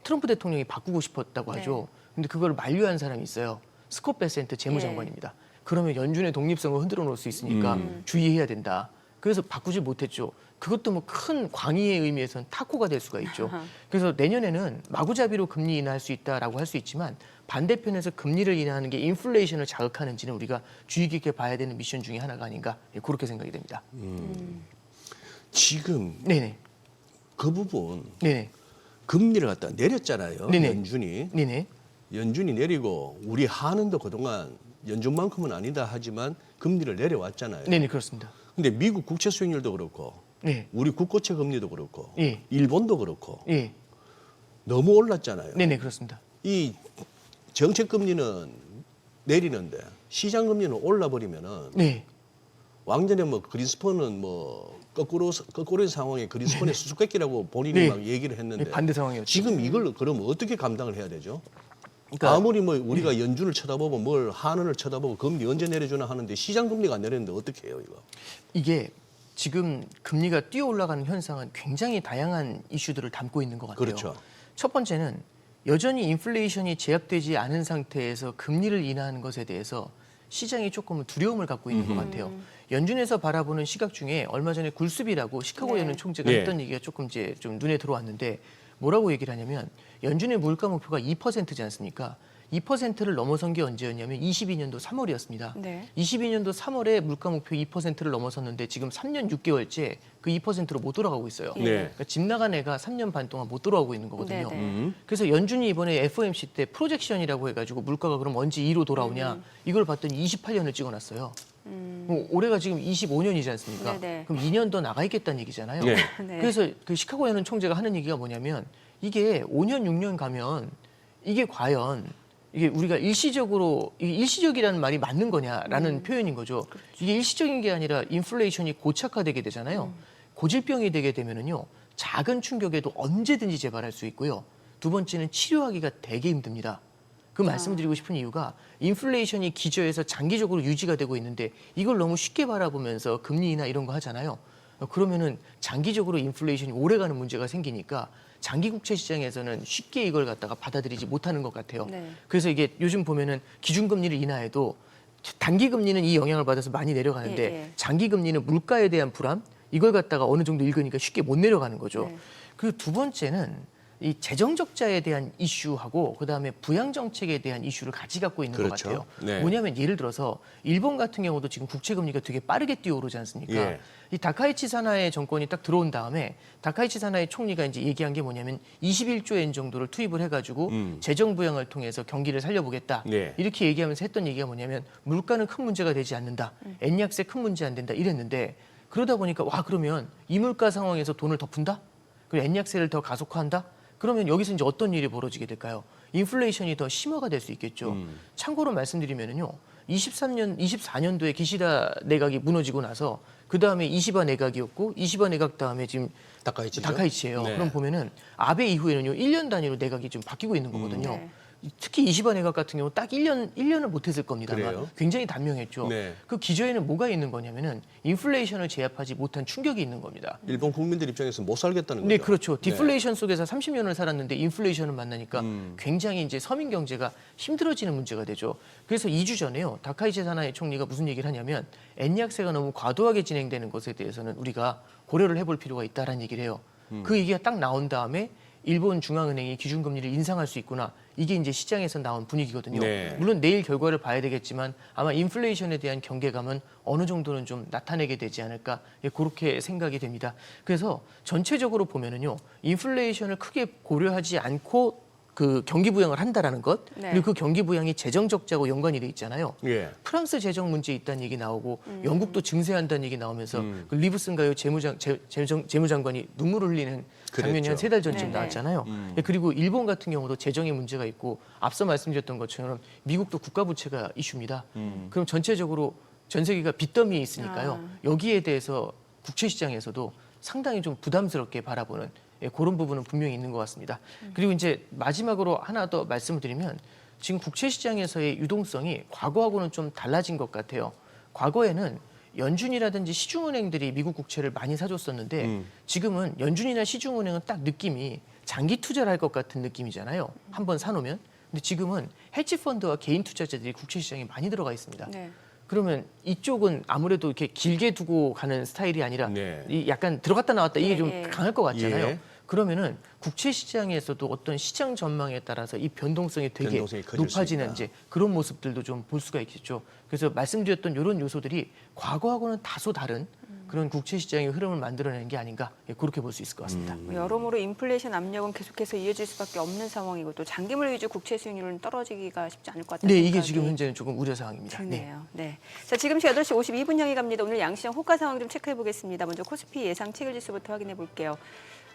트럼프 대통령이 바꾸고 싶었다고 하죠. 근데 그걸 만류한 사람이 있어요. 스콧 베센트 재무장관입니다. 그러면 연준의 독립성을 흔들어 놓을 수 있으니까 주의해야 된다. 그래서 바꾸지 못했죠. 그것도 뭐 큰 광의의 의미에서는 타코가 될 수가 있죠. 그래서 내년에는 마구잡이로 금리 인하할 수 있다라고 할 수 있지만 반대편에서 금리를 인하하는 게 인플레이션을 자극하는지는 우리가 주의 깊게 봐야 되는 미션 중에 하나가 아닌가 그렇게 생각이 됩니다. 지금 네네. 그 부분 네네. 금리를 갖다 내렸잖아요. 네네. 연준이. 네네. 연준이 내리고 우리 한은도 그동안 연준만큼은 아니다 하지만 금리를 내려왔잖아요. 네네 그렇습니다. 근데 미국 국채 수익률도 그렇고 네. 우리 국고채 금리도 그렇고 예. 일본도 그렇고 예. 너무 올랐잖아요. 네네 그렇습니다. 이 정책 금리는 내리는데 시장 금리는 올라 버리면은 네. 왕년에 뭐 그린스펀은 뭐 거꾸로의 상황에 그린스펀의 수수께끼라고 본인이 네. 막 얘기를 했는데 네, 반대 상황이었죠. 지금 이걸 그럼 어떻게 감당을 해야 되죠? 그러니까 아무리 뭐 우리가 연준을 쳐다보고 뭘 한은을 쳐다보고 금리 언제 내려주나 하는데 시장 금리가 안 내리는데 어떻게 해요 이거? 이게 지금 금리가 뛰어 올라가는 현상은 굉장히 다양한 이슈들을 담고 있는 것 같아요. 그렇죠. 첫 번째는 여전히 인플레이션이 제압되지 않은 상태에서 금리를 인하하는 것에 대해서 시장이 조금은 두려움을 갖고 있는 것 같아요. 연준에서 바라보는 시각 중에 얼마 전에 굴습이라고 시카고 네. 연은 총재가 네. 했던 얘기가 조금 이제 좀 눈에 들어왔는데 뭐라고 얘기를 하냐면 연준의 물가 목표가 2%지 않습니까? 2%를 넘어선 게 언제였냐면 22년도 3월이었습니다. 네. 22년도 3월에 물가 목표 2%를 넘어섰는데 지금 3년 6개월째 그 2%로 못 돌아가고 있어요. 네. 그러니까 집 나간 애가 3년 반 동안 못 돌아오고 있는 거거든요. 네, 네. 그래서 연준이 이번에 FOMC 때 프로젝션이라고 해가지고 물가가 그럼 언제 2로 돌아오냐 이걸 봤더니 28년을 찍어놨어요. 올해가 지금 25년이지 않습니까? 네, 네. 그럼 2년 더 나가 있겠다는 얘기잖아요. 네. 네. 그래서 그 시카고 연은 총재가 하는 얘기가 뭐냐면 이게 5년 6년 가면 이게 과연 이게 우리가 일시적으로 이게 일시적이라는 말이 맞는 거냐라는 표현인 거죠. 이게 일시적인 게 아니라 인플레이션이 고착화되게 되잖아요. 고질병이 되게 되면은요 작은 충격에도 언제든지 재발할 수 있고요. 두 번째는 치료하기가 되게 힘듭니다. 그 말씀드리고 싶은 이유가 인플레이션이 기저에서 장기적으로 유지가 되고 있는데 이걸 너무 쉽게 바라보면서 금리 인하 이런 거 하잖아요. 그러면은 장기적으로 인플레이션이 오래가는 문제가 생기니까 장기 국채 시장에서는 쉽게 이걸 갖다가 받아들이지 못하는 것 같아요. 네. 그래서 이게 요즘 보면은 기준금리를 인하해도 단기 금리는 이 영향을 받아서 많이 내려가는데 예, 예. 장기 금리는 물가에 대한 불안 이걸 갖다가 어느 정도 읽으니까 쉽게 못 내려가는 거죠. 네. 그 두 번째는 이 재정 적자에 대한 이슈하고 그다음에 부양 정책에 대한 이슈를 같이 갖고 있는 그렇죠. 것 같아요. 네. 뭐냐면 예를 들어서 일본 같은 경우도 지금 국채 금리가 되게 빠르게 뛰어오르지 않습니까? 예. 이 다카이치 사나이 정권이 딱 들어온 다음에 다카이치 사나이 총리가 이제 얘기한 게 뭐냐면 21조 엔 정도를 투입을 해가지고 재정 부양을 통해서 경기를 살려보겠다. 네. 이렇게 얘기하면서 했던 얘기가 뭐냐면 물가는 큰 문제가 되지 않는다. 엔 약세 큰 문제 안 된다. 이랬는데 그러다 보니까 와 그러면 이 물가 상황에서 돈을 더 푼다? 그리고 엔 약세를 더 가속화한다? 그러면 여기서 이제 어떤 일이 벌어지게 될까요? 인플레이션이 더 심화가 될 수 있겠죠. 참고로 말씀드리면은요. 24년도에 기시다 내각이 무너지고 나서 그 다음에 이시바 내각이었고 이시바 내각 다음에 지금 다카이치죠. 다카이치예요. 네. 그럼 보면은 아베 이후에는요 1년 단위로 내각이 좀 바뀌고 있는 거거든요. 네. 특히 이시바 내각 같은 경우 딱 1년을 못했을 겁니다. 아마. 그래요? 굉장히 단명했죠. 네. 그 기저에는 뭐가 있는 거냐면은 인플레이션을 제압하지 못한 충격이 있는 겁니다. 일본 국민들 입장에서 못 살겠다는 거죠. 네, 그렇죠. 디플레이션 속에서 30년을 살았는데 인플레이션을 만나니까 굉장히 이제 서민 경제가 힘들어지는 문제가 되죠. 그래서 2주 전에요. 다카이치 사나이 총리가 무슨 얘기를 하냐면 엔 약세가 너무 과도하게 진행되는 것에 대해서는 우리가 고려를 해볼 필요가 있다라는 얘기를 해요. 그 얘기가 딱 나온 다음에 일본 중앙은행이 기준금리를 인상할 수 있구나. 이게 이제 시장에서 나온 분위기거든요. 네. 물론 내일 결과를 봐야 되겠지만 아마 인플레이션에 대한 경계감은 어느 정도는 좀 나타내게 되지 않을까 그렇게 생각이 됩니다. 그래서 전체적으로 보면은요, 인플레이션을 크게 고려하지 않고 그 경기 부양을 한다라는 것, 네. 그리고 그 경기 부양이 재정 적자고 연관이 돼 있잖아요. 예. 프랑스 재정 문제 있다는 얘기 나오고 영국도 증세한다는 얘기 나오면서 그 리브슨가요 재무장관이 눈물을 흘리는 장면이 한 그랬죠. 3달 전쯤 네네. 나왔잖아요. 그리고 일본 같은 경우도 재정에 문제가 있고 앞서 말씀드렸던 것처럼 미국도 국가 부채가 이슈입니다. 그럼 전체적으로 전 세계가 빚더미에 있으니까요. 여기에 대해서 국채 시장에서도 상당히 좀 부담스럽게 바라보는 그런 부분은 분명히 있는 것 같습니다. 그리고 이제 마지막으로 하나 더 말씀을 드리면 지금 국채 시장에서의 유동성이 과거하고는 좀 달라진 것 같아요. 과거에는 연준이라든지 시중은행들이 미국 국채를 많이 사줬었는데 지금은 연준이나 시중은행은 딱 느낌이 장기 투자를 할 것 같은 느낌이잖아요. 한번 사놓으면. 근데 지금은 헤지펀드와 개인 투자자들이 국채 시장에 많이 들어가 있습니다. 네. 그러면 이쪽은 아무래도 이렇게 길게 두고 가는 스타일이 아니라 네. 이 약간 들어갔다 나왔다 이게 예, 좀 예. 강할 것 같잖아요. 예. 그러면은 국채 시장에서도 어떤 시장 전망에 따라서 이 변동성이 되게 변동성이 커질 수 높아지는 있다. 이제 그런 모습들도 좀 볼 수가 있겠죠. 그래서 말씀드렸던 이런 요소들이 과거하고는 다소 다른 그런 국채 시장의 흐름을 만들어내는 게 아닌가 그렇게 볼 수 있을 것 같습니다. 여러모로 인플레이션 압력은 계속해서 이어질 수밖에 없는 상황이고 또 장기물 위주 국채 수익률은 떨어지기가 쉽지 않을 것 같다는 네, 이게 생각이 지금 현재는 조금 우려 사항입니다. 네. 드네요. 네. 자, 지금 8시 52분 향이 갑니다. 오늘 양시장 호가 상황 좀 체크해 보겠습니다. 먼저 코스피 예상 체결 지수부터 확인해 볼게요.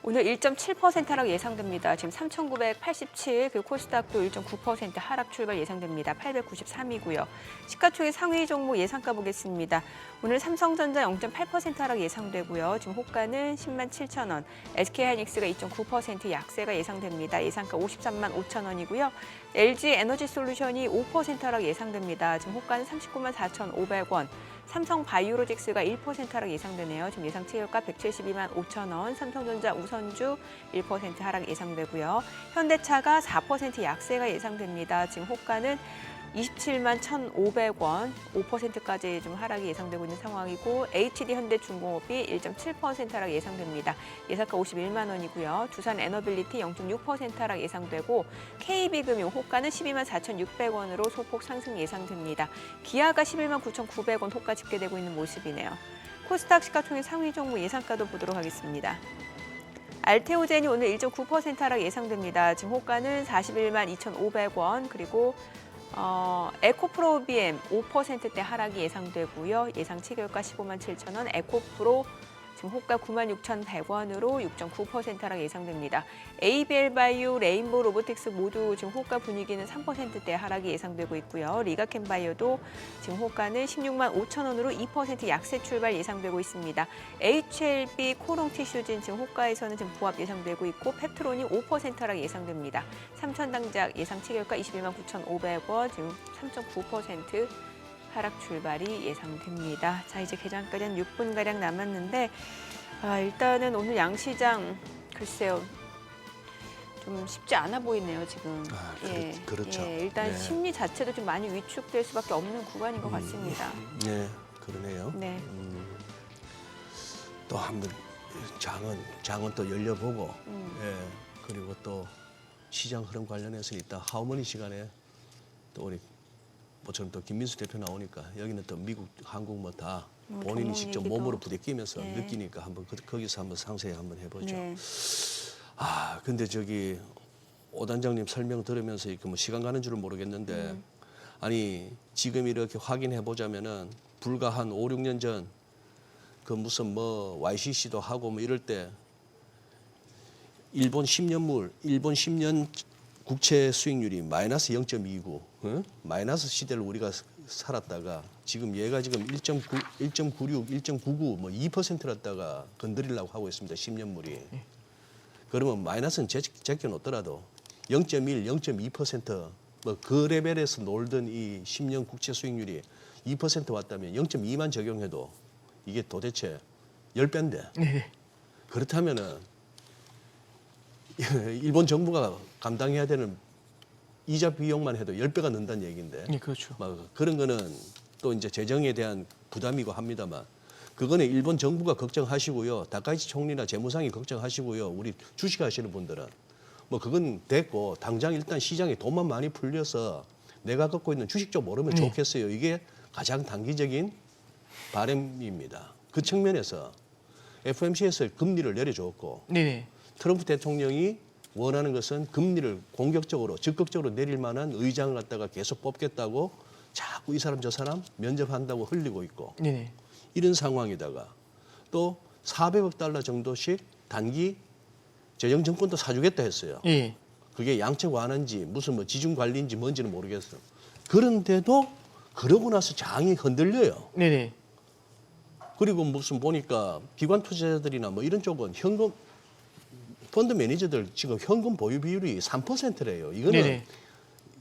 오늘 1.7% 하락 예상됩니다. 지금 3,987, 그리고 코스닥도 1.9% 하락 출발 예상됩니다. 893이고요. 시가총액 상위 종목 예상가 보겠습니다. 오늘 삼성전자 0.8% 하락 예상되고요. 지금 호가는 10만 7천 원, SK하이닉스가 2.9% 약세가 예상됩니다. 예상가 53만 5천 원이고요. LG 에너지 솔루션이 5% 하락 예상됩니다. 지금 호가는 39만 4,500원, 삼성 바이오로직스가 1% 하락 예상되네요. 지금 예상 체결가 172만 5천 원, 삼성전자 우선주 1% 하락 예상되고요. 현대차가 4% 약세가 예상됩니다. 지금 호가는 27만 1,500원, 5%까지 좀 하락이 예상되고 있는 상황이고 HD 현대중공업이 1.7% 하락 예상됩니다. 예상가 51만 원이고요. 두산 에너빌리티 0.6% 하락 예상되고 KB금융 호가는 12만 4,600원으로 소폭 상승 예상됩니다. 기아가 11만 9,900원 호가 집계되고 있는 모습이네요. 코스닥 시가총액 상위 종목 예상가도 보도록 하겠습니다. 알테오젠이 오늘 1.9% 하락 예상됩니다. 지금 호가는 41만 2,500원, 그리고 에코프로 BM 5%대 하락이 예상되고요. 예상 체결가 15만 7천 원, 에코프로 지금 호가 96,100원으로 6.9% 하락 예상됩니다. ABL바이오, 레인보우 로보틱스 모두 지금 호가 분위기는 3%대 하락이 예상되고 있고요. 리가캠바이오도 지금 호가는 16만 5천 원으로 2% 약세 출발 예상되고 있습니다. HLB 코롱티슈진 지금 호가에서는 지금 부합 예상되고 있고 펩트론이 5% 하락 예상됩니다. 삼천당작 예상 체결가 21만 9,500원, 지금 3.9% 하락 출발이 예상됩니다. 자, 이제 개장까지 한 6분가량 남았는데 일단은 오늘 양시장 글쎄요. 좀 쉽지 않아 보이네요, 지금. 그렇죠. 일단 네. 심리 자체도 좀 많이 위축될 수밖에 없는 구간인 것 같습니다. 네, 그러네요. 네. 또 한번 장은 또 열려보고, 그리고 또 시장 흐름 관련해서 이따 하모니 시간에 또 우리 모처럼 또 김민수 대표 나오니까 여기는 또 미국, 한국 뭐 다 본인이 직접 얘기도. 몸으로 부대끼면서 네. 느끼니까 한번 거기서 한번 상세히 한번 해보죠. 네. 근데 저기 오 단장님 설명 들으면서 이렇게 뭐 시간 가는 줄은 모르겠는데 아니 지금 이렇게 확인해 보자면은 불과 한 5, 6년 전 그 무슨 뭐 YCC도 하고 뭐 이럴 때 일본 10년 국채 수익률이 마이너스 0.29, 마이너스 시대를 우리가 살았다가 지금 얘가 지금 1.9, 1.96, 1.99, 뭐 2%였다가 건드리려고 하고 있습니다. 10년물이. 그러면 마이너스는 제껴 놓더라도 0.1, 0.2%뭐 그 레벨에서 놀던 이 10년 국채 수익률이 2% 왔다면 0.2만 적용해도 이게 도대체 10배인데. 네. 그렇다면은 일본 정부가 감당해야 되는 이자 비용만 해도 10배가 는다는 얘기인데. 네, 그렇죠. 막 그런 거는 또 이제 재정에 대한 부담이고 합니다만 그거는 일본 정부가 걱정하시고요. 다카이치 총리나 재무상이 걱정하시고요. 우리 주식하시는 분들은 뭐 그건 됐고 당장 일단 시장에 돈만 많이 풀려서 내가 갖고 있는 주식 좀 오르면 좋겠어요. 이게 가장 단기적인 바람입니다. 그 측면에서 FOMC에서 금리를 내려줬고 네네. 트럼프 대통령이 원하는 것은 금리를 공격적으로 적극적으로 내릴 만한 의장을 갖다가 계속 뽑겠다고 자꾸 이 사람 저 사람 면접한다고 흘리고 있고 네네. 이런 상황에다가 또 400억 달러 정도씩 단기 재정 정권도 사주겠다 했어요. 예. 그게 양적 완화인지 무슨 뭐 지중 관리인지 뭔지는 모르겠어요. 그런데도 그러고 나서 장이 흔들려요. 네네. 그리고 무슨 보니까 기관 투자자들이나 뭐 이런 쪽은 현금 펀드 매니저들 지금 현금 보유 비율이 3%래요. 이거는 네네.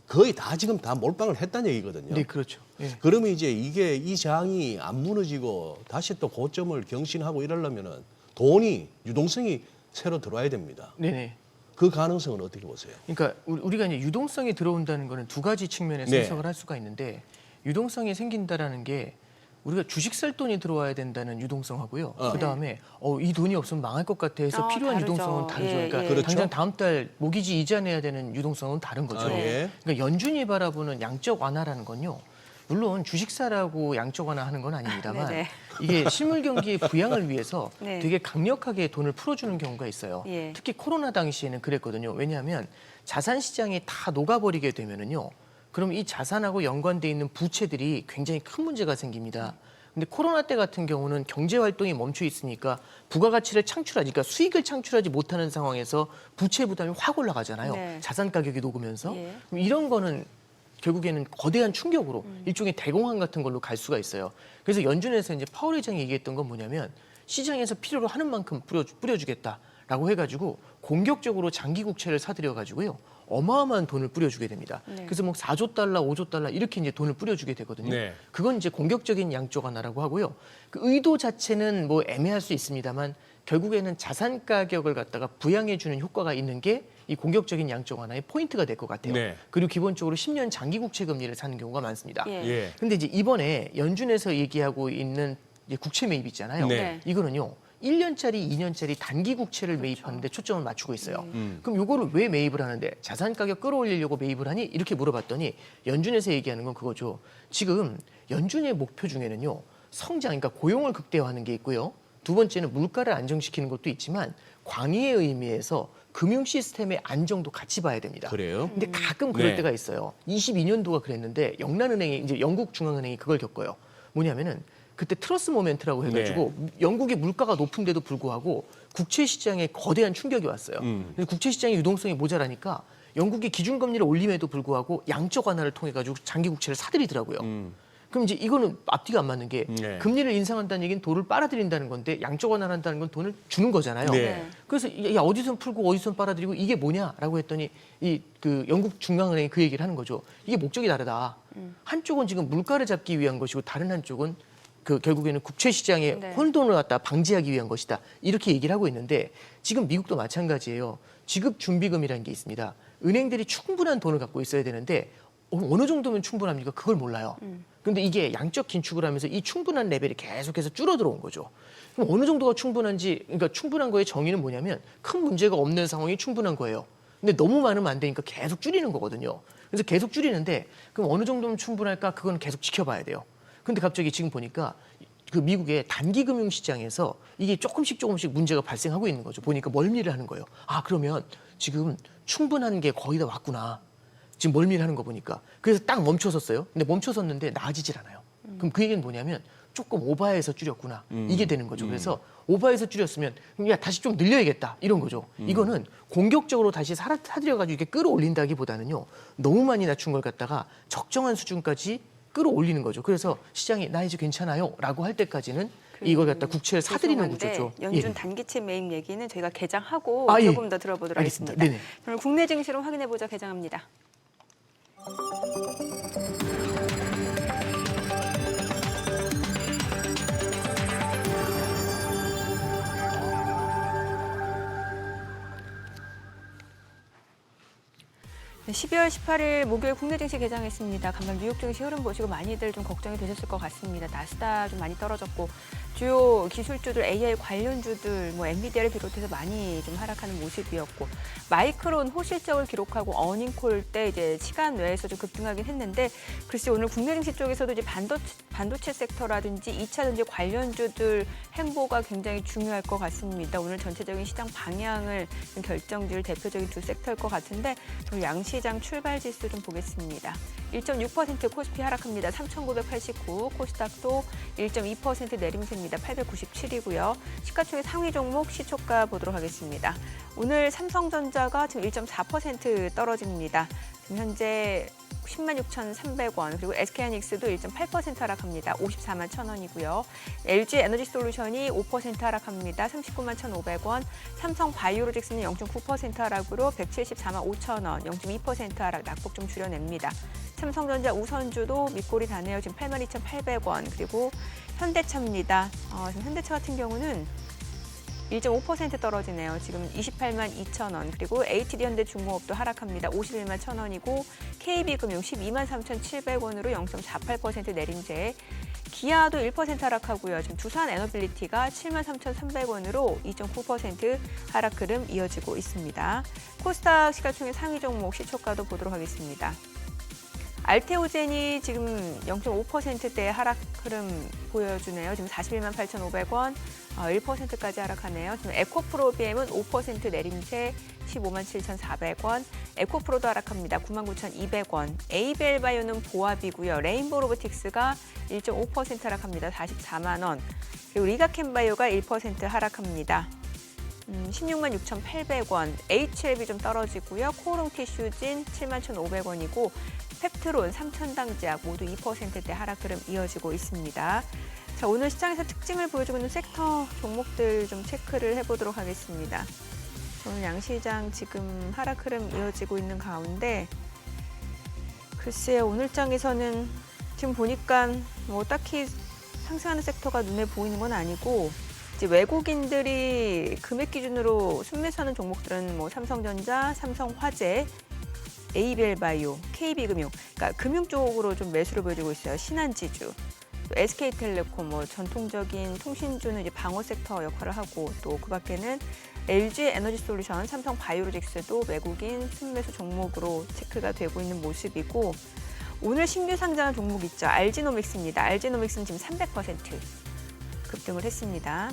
거의 다 지금 다 몰빵을 했다는 얘기거든요. 네, 그렇죠. 예. 그러면 이제 이게 이 장이 안 무너지고 다시 또 고점을 경신하고 이러려면은 돈이 유동성이 새로 들어와야 됩니다. 네네. 그 가능성은 어떻게 보세요? 그러니까 우리가 이제 유동성이 들어온다는 거는 두 가지 측면에서 네. 해석을 할 수가 있는데 유동성이 생긴다라는 게 우리가 주식 살 돈이 들어와야 된다는 유동성하고요. 그다음에 이 돈이 없으면 망할 것 같아 해서 필요한 다르죠. 유동성은 다르죠. 예, 그러니까 예. 그렇죠. 당장 다음 달 모기지 이자 내야 되는 유동성은 다른 거죠. 아, 예. 그러니까 연준이 바라보는 양적 완화라는 건요. 물론 주식 사라고 양적 완화하는 건 아닙니다만 네네. 이게 실물 경기의 부양을 위해서 네. 되게 강력하게 돈을 풀어주는 경우가 있어요. 예. 특히 코로나 당시에는 그랬거든요. 왜냐하면 자산 시장이 다 녹아버리게 되면은요. 그럼 이 자산하고 연관돼 있는 부채들이 굉장히 큰 문제가 생깁니다. 근데 코로나 때 같은 경우는 경제 활동이 멈춰 있으니까 부가가치를 창출하지, 그러니까 수익을 창출하지 못하는 상황에서 부채 부담이 확 올라가잖아요. 네. 자산 가격이 녹으면서 예. 그럼 이런 거는 결국에는 거대한 충격으로 일종의 대공황 같은 걸로 갈 수가 있어요. 그래서 연준에서 이제 파월 의장이 얘기했던 건 뭐냐면 시장에서 필요로 하는 만큼 뿌려주겠다라고 해가지고 공격적으로 장기 국채를 사들여 가지고요 어마어마한 돈을 뿌려주게 됩니다. 네. 그래서 뭐 4조 달러, 5조 달러 이렇게 이제 돈을 뿌려주게 되거든요. 네. 그건 이제 공격적인 양적 완화라고 하고요. 그 의도 자체는 뭐 애매할 수 있습니다만 결국에는 자산 가격을 갖다가 부양해주는 효과가 있는 게 이 공격적인 양적 완화의 포인트가 될 것 같아요. 네. 그리고 기본적으로 10년 장기 국채 금리를 사는 경우가 많습니다. 예. 예. 근데 이제 이번에 연준에서 얘기하고 있는 이제 국채 매입 있잖아요. 네. 이거는요. 1년짜리, 2년짜리 단기 국채를 매입하는데 초점을 맞추고 있어요. 음. 그럼 요거를 왜 매입을 하는데 자산 가격 끌어올리려고 매입을 하니? 이렇게 물어봤더니 연준에서 얘기하는 건 그거죠. 지금 연준의 목표 중에는요. 성장, 그러니까 고용을 극대화하는 게 있고요. 두 번째는 물가를 안정시키는 것도 있지만 광의의 의미에서 금융 시스템의 안정도 같이 봐야 됩니다. 그래요? 근데 가끔 그럴 네. 때가 있어요. 22년도가 그랬는데 영란은행이 이제 영국 중앙은행이 그걸 겪어요. 뭐냐면은 그때 트러스 모멘트라고 해가지고 영국의 물가가 높은데도 불구하고 국채 시장에 거대한 충격이 왔어요. 그래서 국채 시장의 유동성이 모자라니까 영국이 기준금리를 올림에도 불구하고 양적 완화를 통해 가지고 장기 국채를 사들이더라고요. 그럼 이제 이거는 앞뒤가 안 맞는 게 네. 금리를 인상한다는 얘기는 돈을 빨아들인다는 건데 양적 완화를 한다는 건 돈을 주는 거잖아요. 네. 그래서 야 어디선 풀고 어디선 빨아들이고 이게 뭐냐라고 했더니 이 그 영국 중앙은행이 그 얘기를 하는 거죠. 이게 목적이 다르다. 한쪽은 지금 물가를 잡기 위한 것이고 다른 한쪽은 그 결국에는 국채 시장에 네. 혼돈을 갖다 방지하기 위한 것이다. 이렇게 얘기를 하고 있는데 지금 미국도 마찬가지예요. 지급 준비금이라는 게 있습니다. 은행들이 충분한 돈을 갖고 있어야 되는데 어느 정도면 충분합니까? 그걸 몰라요. 그런데 이게 양적 긴축을 하면서 이 충분한 레벨이 계속해서 줄어들어온 거죠. 그럼 어느 정도가 충분한지, 그러니까 충분한 거의 정의는 뭐냐면 큰 문제가 없는 상황이 충분한 거예요. 근데 너무 많으면 안 되니까 계속 줄이는 거거든요. 그래서 계속 줄이는데 그럼 어느 정도면 충분할까? 그건 계속 지켜봐야 돼요. 근데 갑자기 지금 보니까 그 미국의 단기 금융 시장에서 이게 조금씩 문제가 발생하고 있는 거죠. 보니까 멀미를 하는 거예요. 아, 그러면 지금 충분한 게 거의 다 왔구나. 지금 멀미를 하는 거 보니까. 그래서 딱 멈춰섰어요. 근데 멈춰섰는데 나아지질 않아요. 그럼 그 얘기는 뭐냐면 조금 오버해서 줄였구나. 이게 되는 거죠. 그래서 오버해서 줄였으면 야 다시 좀 늘려야겠다. 이런 거죠. 이거는 공격적으로 다시 사들여가지고 이렇게 끌어올린다기보다는요. 너무 많이 낮춘 걸 갖다가 적정한 수준까지 끌어올리는 거죠. 그래서 시장이 나 이제 괜찮아요 라고 할 때까지는 이걸 갖다 국채를 사들이는 구조죠. 연준 예. 단기채 매입 얘기는 저희가 개장하고 아, 예. 조금 더 들어보도록 알겠습니다. 하겠습니다. 네네. 그럼 국내 증시로 확인해보자 개장합니다. 네, 12월 18일 목요일 국내 증시 개장했습니다. 간밤 뉴욕 증시 흐름 보시고 많이들 좀 걱정이 되셨을 것 같습니다. 나스닥 좀 많이 떨어졌고 주요 기술주들, AI 관련주들, 뭐 엔비디아를 비롯해서 많이 좀 하락하는 모습이었고 마이크론 호실적을 기록하고 어닝콜 때 이제 시간 외에서 좀 급등하긴 했는데 글쎄 오늘 국내 증시 쪽에서도 이제 반도체 섹터라든지 2차 전지 관련주들 행보가 굉장히 중요할 것 같습니다. 오늘 전체적인 시장 방향을 좀 결정지을 대표적인 두 섹터일 것 같은데 오늘 양시장 출발 지수 좀 보겠습니다. 1.6% 코스피 하락합니다. 3,989. 코스닥도 1.2% 내림세입니다. 897이고요. 시가총액 상위 종목 시초가 보도록 하겠습니다. 오늘 삼성전자가 지금 1.4% 떨어집니다. 지금 현재 106,300원, 그리고 SK하이닉스도 1.8% 하락합니다. 54만 1,000원이고요. LG에너지솔루션이 5% 하락합니다. 39만 1,500원. 삼성바이오로직스는 0.9% 하락으로 174만 5,000원, 0.2% 하락, 낙폭 좀 줄여냅니다. 삼성전자 우선주도 밑골이 다네요. 지금 82,800원. 그리고 현대차입니다. 지금 현대차 같은 경우는 1.5% 떨어지네요. 지금 28만 2천 원. 그리고 HD현대중공업도 하락합니다. 51만 1,000원이고 KB금융 12만 3,700원으로 0.48% 내림세. 기아도 1% 하락하고요. 지금 두산에너빌리티가 7만 3,300원으로 2.9% 하락 흐름 이어지고 있습니다. 코스닥 시가총액 상위 종목 시초가도 보도록 하겠습니다. 알테오젠이 지금 0.5%대 하락 흐름 보여주네요. 지금 41만 8,500원, 1%까지 하락하네요. 지금 에코프로비엠은 5% 내림세 15만 7,400원, 에코프로도 하락합니다. 99,200원, 에이벨바이오는 보합이고요. 레인보로보틱스가 1.5% 하락합니다. 44만 원, 그리고 리가켄바이오가 1% 하락합니다. 16만 6,800원, HLB 좀 떨어지고요. 코오롱티슈진 7만 1,500원이고 펩트론, 삼천당제약 모두 2%대 하락 흐름 이어지고 있습니다. 자, 오늘 시장에서 특징을 보여주고 있는 섹터 종목들 좀 체크를 해보도록 하겠습니다. 오늘 양시장 지금 하락 흐름 이어지고 있는 가운데 글쎄요, 오늘장에서는 지금 보니까 뭐 딱히 상승하는 섹터가 눈에 보이는 건 아니고 이제 외국인들이 금액 기준으로 순매수하는 종목들은 뭐 삼성전자, 삼성화재, ABL바이오, KB금융, 그러니까 금융 쪽으로 좀 매수를 보여주고 있어요. 신한지주, 또 SK텔레콤, 뭐 전통적인 통신주는 이제 방어 섹터 역할을 하고 또 그 밖에는 LG에너지솔루션, 삼성바이오로직스도 외국인 순매수 종목으로 체크가 되고 있는 모습이고 오늘 신규 상장한 종목 있죠. 알지노믹스입니다. 알지노믹스는 지금 300% 급등을 했습니다.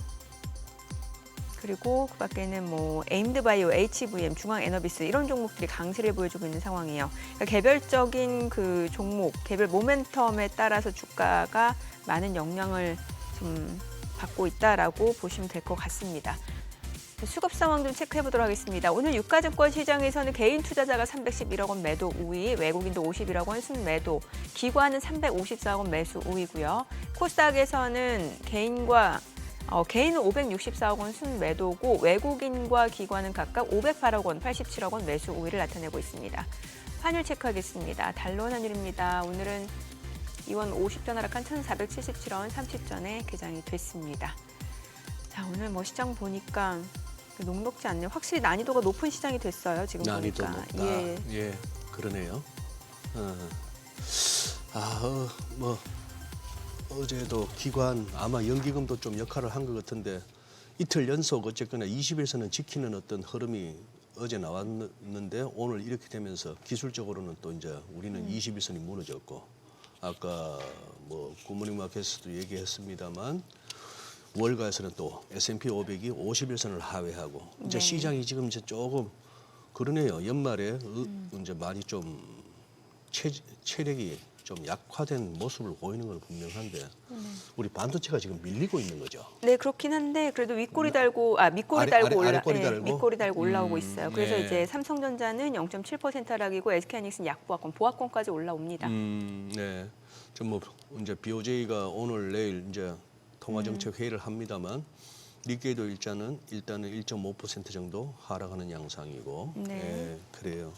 그리고 그 밖에는 뭐 에임드바이오, HVM, 중앙에너비스 이런 종목들이 강세를 보여주고 있는 상황이에요. 그러니까 개별적인 그 종목, 개별 모멘텀에 따라서 주가가 많은 영향을 좀 받고 있다라고 보시면 될 것 같습니다. 수급 상황 좀 체크해 보도록 하겠습니다. 오늘 유가증권 시장에서는 개인 투자자가 311억 원 매도 우위, 외국인도 51억 원 순매도, 기관은 354억 원 매수 우위고요. 코스닥에서는 개인은 564억 원 순매도고 외국인과 기관은 각각 508억 원, 87억 원 매수 우위를 나타내고 있습니다. 환율 체크하겠습니다. 달러 환율입니다. 오늘은 2원 50전 하락한 1,477원 30전에 개장이 됐습니다. 자, 오늘 뭐 시장 보니까 녹록지 않네요. 확실히 난이도가 높은 시장이 됐어요. 지금 난이도 보니까. 높다. 예, 그러네요. 뭐 어제도 기관 아마 연기금도 좀 역할을 한 것 같은데 이틀 연속 어쨌거나 20일선은 지키는 어떤 흐름이 어제 나왔는데 오늘 이렇게 되면서 기술적으로는 또 이제 우리는 21선이 무너졌고 아까 뭐 굿모닝 마켓에서도 얘기했습니다만 월가에서는 또 S&P 500이 51선을 하회하고 이제 네. 시장이 지금 이제 조금 그러네요. 연말에 이제 많이 좀 체력이 좀 약화된 모습을 보이는 건 분명한데 우리 반도체가 지금 밀리고 있는 거죠. 네, 그렇긴 한데 그래도 밑꼬리 달고 밑꼬리 달고 올라오고 있어요. 그래서 네. 이제 삼성전자는 0.7% 하락이고 SK하이닉스는 약보합권, 보합권까지 올라옵니다. 네. 뭐 이제 BOJ가 오늘 내일 이제 통화정책 회의를 합니다만 니케이도 일단은 1.5% 정도 하락하는 양상이고. 네. 예, 그래요.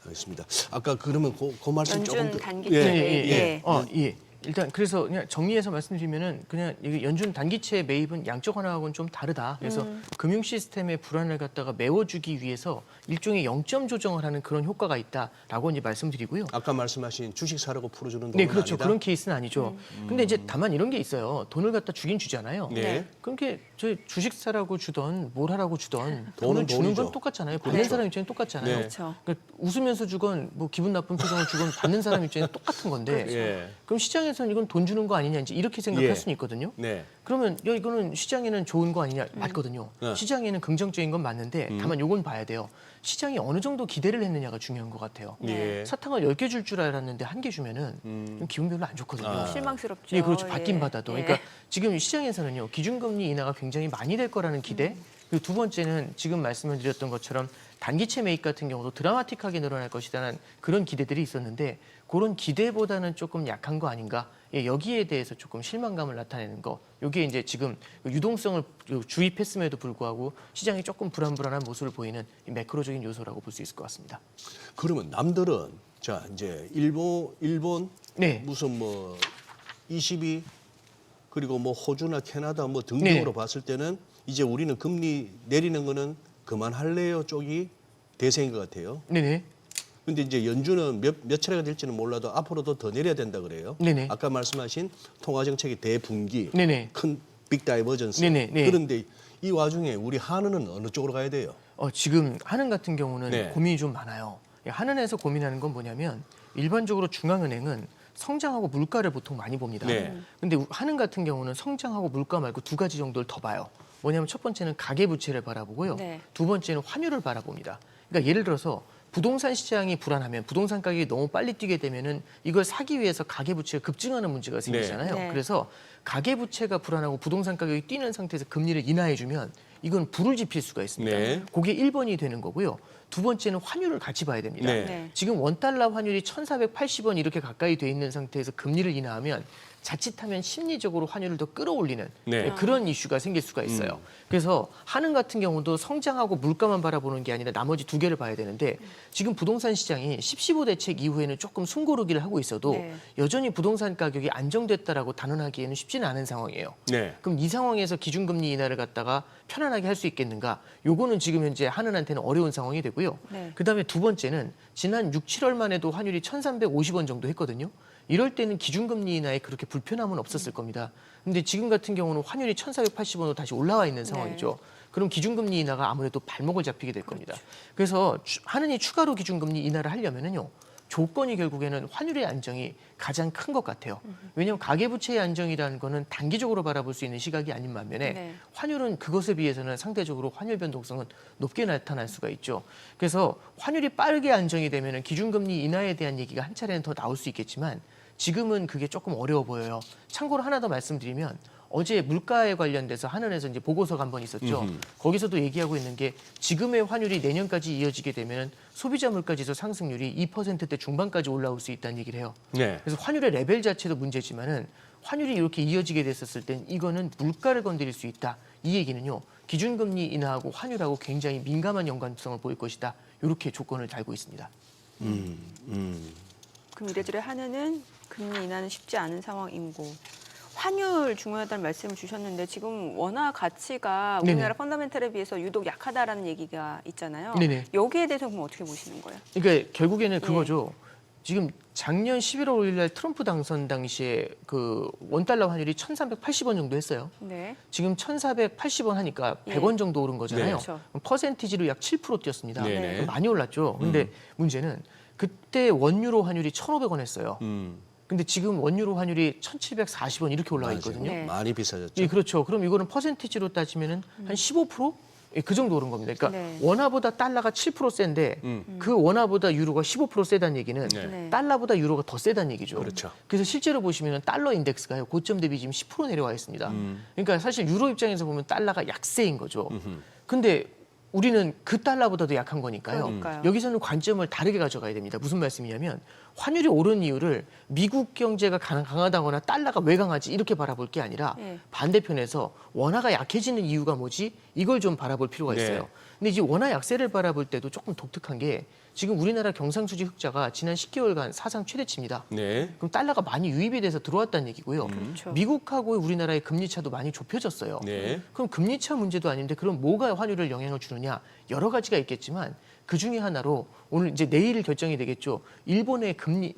알겠습니다. 아까 그러면 그 말씀 연준 조금 더 단기채 예. 일단 그래서 그냥 정리해서 말씀드리면은 그냥 이게 연준 단기채 매입은 양적 완화하고는 좀 다르다. 그래서 금융 시스템의 불안을 갖다가 메워주기 위해서 일종의 0점 조정을 하는 그런 효과가 있다라고 이제 말씀드리고요. 아까 말씀하신 주식 사라고 풀어주는 네, 돈은 그렇죠. 아니다? 그런 케이스는 아니죠. 근데 이제 다만 이런 게 있어요. 돈을 갖다 주긴 주잖아요. 네. 그렇게 저 주식 사라고 주던 뭘 하라고 주던 돈은 돈을 주는 돈이죠. 건 똑같잖아요. 받는 그렇죠. 사람 입장에 똑같잖아요. 네. 그렇죠. 그러니까 웃으면서 주건 뭐 기분 나쁜 표정을 주건 받는 사람 입장에 똑같은 건데 예. 그럼 시장에서는 이건 돈 주는 거 아니냐 이제 이렇게 생각할 예. 수는 있거든요. 네. 그러면 야 이거는 시장에는 좋은 거 아니냐 맞거든요. 네. 시장에는 긍정적인 건 맞는데 다만 요건 봐야 돼요. 시장이 어느 정도 기대를 했느냐가 중요한 것 같아요. 예. 사탕을 10개 줄 줄 알았는데 1개 주면은 좀 기분 별로 안 좋거든요. 아. 실망스럽죠. 예, 그렇죠. 받긴 받아도. 예. 그러니까 지금 시장에서는요, 기준금리 인하가 굉장히 많이 될 거라는 기대. 그리고 두 번째는 지금 말씀을 드렸던 것처럼 단기채 매입 같은 경우도 드라마틱하게 늘어날 것이라는 그런 기대들이 있었는데 그런 기대보다는 조금 약한 거 아닌가. 예, 여기에 대해서 조금 실망감을 나타내는 거. 이게 이제 지금 유동성을 주입했음에도 불구하고 시장이 조금 불안불안한 모습을 보이는 이 매크로적인 요소라고 볼 수 있을 것 같습니다. 그러면 남들은 자 이제 일본 네. 무슨 뭐 22 그리고 뭐 호주나 캐나다 뭐 등등으로 네. 봤을 때는 이제 우리는 금리 내리는 거는 그만할래요 쪽이 대세인 것 같아요. 네네. 근데 이제 연준은 몇 차례가 될지는 몰라도 앞으로도 더 내려야 된다 그래요. 네네. 아까 말씀하신 통화 정책의 대분기, 네네. 큰 빅 다이버전스. 네네. 네. 그런데 이 와중에 우리 한은은 어느 쪽으로 가야 돼요? 지금 한은 같은 경우는 네. 고민이 좀 많아요. 한은에서 고민하는 건 뭐냐면 일반적으로 중앙은행은 성장하고 물가를 보통 많이 봅니다. 네. 근데 한은 같은 경우는 성장하고 물가 말고 두 가지 정도를 더 봐요. 뭐냐면 첫 번째는 가계부채를 바라보고요. 네. 두 번째는 환율을 바라봅니다. 그러니까 예를 들어서 부동산 시장이 불안하면 부동산 가격이 너무 빨리 뛰게 되면은 이걸 사기 위해서 가계부채가 급증하는 문제가 생기잖아요. 네. 그래서 가계부채가 불안하고 부동산 가격이 뛰는 상태에서 금리를 인하해주면 이건 불을 지필 수가 있습니다. 네. 그게 1번이 되는 거고요. 두 번째는 환율을 같이 봐야 됩니다. 네. 네. 지금 원달러 환율이 1,480원 이렇게 가까이 돼 있는 상태에서 금리를 인하하면 자칫하면 심리적으로 환율을 더 끌어올리는 네. 그런 이슈가 생길 수가 있어요. 그래서 한은 같은 경우도 성장하고 물가만 바라보는 게 아니라 나머지 두 개를 봐야 되는데 지금 부동산 시장이 10.15 대책 이후에는 조금 숨고르기를 하고 있어도 네. 여전히 부동산 가격이 안정됐다라고 단언하기에는 쉽지는 않은 상황이에요. 네. 그럼 이 상황에서 기준금리 인하를 갖다가 편안하게 할 수 있겠는가? 요거는 지금 현재 한은한테는 어려운 상황이 되고요. 네. 그다음에 두 번째는 지난 6, 7월만 해도 환율이 1,350원 정도 했거든요. 이럴 때는 기준금리 인하에 그렇게 불편함은 없었을 겁니다. 근데 지금 같은 경우는 환율이 1,480원으로 다시 올라와 있는 상황이죠. 그럼 기준금리 인하가 아무래도 발목을 잡히게 될 겁니다. 그래서 한은이 추가로 기준금리 인하를 하려면은요. 조건이 결국에는 환율의 안정이 가장 큰 것 같아요. 왜냐하면 가계부채의 안정이라는 거는 단기적으로 바라볼 수 있는 시각이 아닌 반면에 네. 환율은 그것에 비해서는 상대적으로 환율 변동성은 높게 나타날 수가 있죠. 그래서 환율이 빠르게 안정이 되면 기준금리 인하에 대한 얘기가 한 차례는 더 나올 수 있겠지만 지금은 그게 조금 어려워 보여요. 참고로 하나 더 말씀드리면 어제 물가에 관련돼서 한은에서 이제 보고서가 한 번 있었죠. 거기서도 얘기하고 있는 게 지금의 환율이 내년까지 이어지게 되면 소비자 물가지수 상승률이 2%대 중반까지 올라올 수 있다는 얘기를 해요. 네. 그래서 환율의 레벨 자체도 문제지만은 환율이 이렇게 이어지게 됐었을 땐 이거는 물가를 건드릴 수 있다. 이 얘기는요. 기준금리 인하하고 환율하고 굉장히 민감한 연관성을 보일 것이다. 이렇게 조건을 달고 있습니다. 그럼 이래저래 한은은 금리 인하는 쉽지 않은 상황이고 환율 중요하다는 말씀을 주셨는데 지금 원화 가치가 우리나라 네네. 펀더멘털에 비해서 유독 약하다라는 얘기가 있잖아요. 네네. 여기에 대해서 그럼 어떻게 보시는 거예요? 그러니까 결국에는 그거죠. 지금 작년 11월 5일 날 트럼프 당선 당시에 그 원달러 환율이 1,380원 정도 했어요. 네. 지금 1,480원 하니까 예. 100원 정도 오른 거잖아요. 네. 그렇죠. 그럼 퍼센티지로 약 7% 뛰었습니다. 네네. 많이 올랐죠. 근데 문제는 그때 원유로 환율이 1,500원 했어요. 근데 지금 원유로 환율이 1,740원 이렇게 올라가 있거든요. 네. 많이 비싸졌죠. 예, 그렇죠. 그럼 이거는 퍼센티지로 따지면은 한 15%? 예, 그 정도 오른 겁니다. 그러니까 네. 원화보다 달러가 7% 센데 그 원화보다 유로가 15% 세다는 얘기는 네. 네. 달러보다 유로가 더 세다는 얘기죠. 그렇죠. 그래서 실제로 보시면 달러 인덱스가요. 고점 대비 지금 10% 내려와 있습니다. 그러니까 사실 유로 입장에서 보면 달러가 약세인 거죠. 근데 우리는 그 달러보다도 약한 거니까요. 그러니까요. 여기서는 관점을 다르게 가져가야 됩니다. 무슨 말씀이냐면 환율이 오른 이유를 미국 경제가 강하다거나 달러가 왜 강하지 이렇게 바라볼 게 아니라 네. 반대편에서 원화가 약해지는 이유가 뭐지 이걸 좀 바라볼 필요가 있어요. 네. 근데 이제 원화 약세를 바라볼 때도 조금 독특한 게 지금 우리나라 경상수지 흑자가 지난 10개월간 사상 최대치입니다. 네. 그럼 달러가 많이 유입이 돼서 들어왔다는 얘기고요. 그렇죠. 미국하고 우리나라의 금리 차도 많이 좁혀졌어요. 네. 그럼 금리 차 문제도 아닌데 그럼 뭐가 환율을 영향을 주느냐 여러 가지가 있겠지만 그 중에 하나로 오늘 이제 내일 결정이 되겠죠. 일본의 금리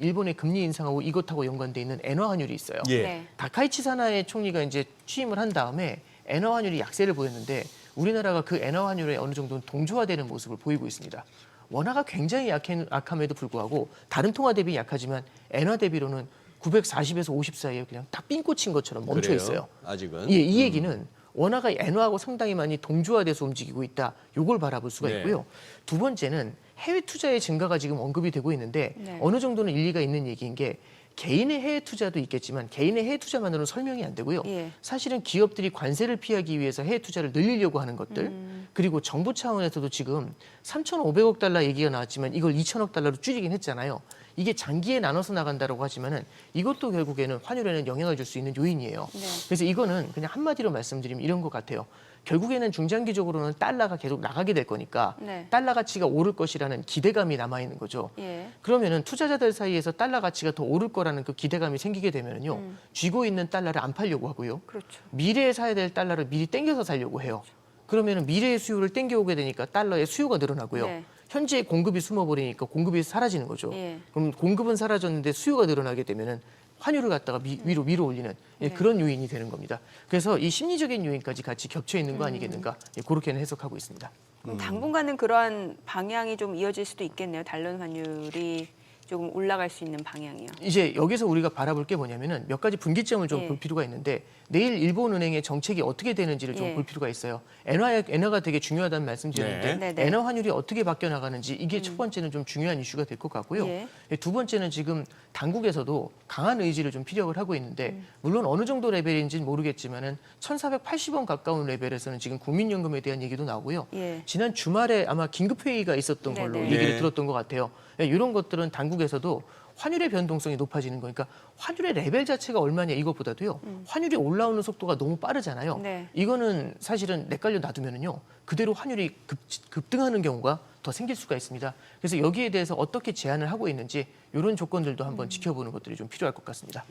인상하고 이것하고 연관돼 있는 엔화 환율이 있어요. 예. 네. 다카이치 사나의 총리가 이제 취임을 한 다음에 엔화 환율이 약세를 보였는데 우리나라가 그 엔화 환율에 어느 정도는 동조화되는 모습을 보이고 있습니다. 원화가 굉장히 약함에도 불구하고 다른 통화 대비 약하지만 엔화 대비로는 940에서 50 사이에 그냥 딱 삥 꽂힌 것처럼 멈춰 그래요? 있어요. 아직은. 예, 이 얘기는 원화가 엔화하고 상당히 많이 동조화돼서 움직이고 있다. 요걸 바라볼 수가 네. 있고요. 두 번째는 해외 투자의 증가가 지금 언급이 되고 있는데 네. 어느 정도는 일리가 있는 얘기인 게 개인의 해외 투자도 있겠지만 개인의 해외 투자만으로는 설명이 안 되고요. 예. 사실은 기업들이 관세를 피하기 위해서 해외 투자를 늘리려고 하는 것들 그리고 정부 차원에서도 지금 3,500억 달러 얘기가 나왔지만 이걸 2,000억 달러로 줄이긴 했잖아요. 이게 장기에 나눠서 나간다고 하지만은 이것도 결국에는 환율에는 영향을 줄 수 있는 요인이에요. 네. 그래서 이거는 그냥 한마디로 말씀드리면 이런 것 같아요. 결국에는 중장기적으로는 달러가 계속 나가게 될 거니까 네. 달러 가치가 오를 것이라는 기대감이 남아 있는 거죠. 예. 그러면은 투자자들 사이에서 달러 가치가 더 오를 거라는 그 기대감이 생기게 되면은요. 쥐고 있는 달러를 안 팔려고 하고요. 그렇죠. 미래에 사야 될 달러를 미리 땡겨서 살려고 해요. 그러면은 미래의 수요를 땡겨오게 되니까 달러의 수요가 늘어나고요. 네. 현재 공급이 숨어버리니까 공급이 사라지는 거죠. 예. 그럼 공급은 사라졌는데 수요가 늘어나게 되면은 환율을 갖다가 위로 올리는 예, 네. 그런 요인이 되는 겁니다. 그래서 이 심리적인 요인까지 같이 겹쳐 있는 거 아니겠는가 예, 그렇게는 해석하고 있습니다. 그럼 당분간은 그러한 방향이 좀 이어질 수도 있겠네요. 달러 환율이 조금 올라갈 수 있는 방향이요. 이제 여기서 우리가 바라볼 게 뭐냐면은 몇 가지 분기점을 좀 예. 볼 필요가 있는데 내일 일본은행의 정책이 어떻게 되는지를 좀 예. 볼 필요가 있어요. 엔화가 되게 중요하다는 말씀드렸는데 네. 네네. 엔화 환율이 어떻게 바뀌어 나가는지 이게 첫 번째는 좀 중요한 이슈가 될 것 같고요. 예. 두 번째는 지금 당국에서도 강한 의지를 좀 피력을 하고 있는데 물론 어느 정도 레벨인지는 모르겠지만은 1,480원 가까운 레벨에서는 지금 국민연금에 대한 얘기도 나오고요. 예. 지난 주말에 아마 긴급 회의가 있었던 걸로 네네. 얘기를 네. 들었던 것 같아요. 이런 것들은 당국에서도 환율의 변동성이 높아지는 거니까 환율의 레벨 자체가 얼마냐 이것보다도요. 환율이 올라오는 속도가 너무 빠르잖아요. 네. 이거는 사실은 헷갈려 놔두면은요. 그대로 환율이 급등하는 경우가 더 생길 수가 있습니다. 그래서 여기에 대해서 어떻게 제한을 하고 있는지 이런 조건들도 한번 지켜보는 것들이 좀 필요할 것 같습니다.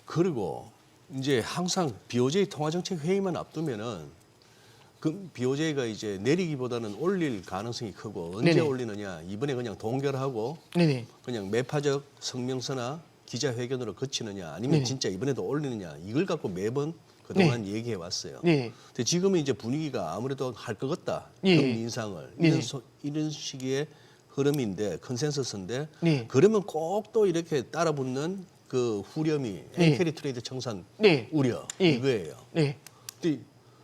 그리고 이제 항상 BOJ 통화정책 회의만 앞두면은 그 BOJ가 이제 내리기보다는 올릴 가능성이 크고 언제 네네. 올리느냐 이번에 그냥 동결하고 네네. 그냥 매파적 성명서나 기자회견으로 그치느냐 아니면 네네. 진짜 이번에도 올리느냐 이걸 갖고 매번 그동안 얘기해 왔어요. 네. 근데 지금은 이제 분위기가 아무래도 할 것 같다. 예. 금리 인상을 네네. 이런 식의 흐름인데 컨센서스인데 네. 그러면 꼭 또 이렇게 따라붙는 그 후렴이 네. 엔캐리 트레이드 청산 네. 우려 예. 이거예요. 네. 근데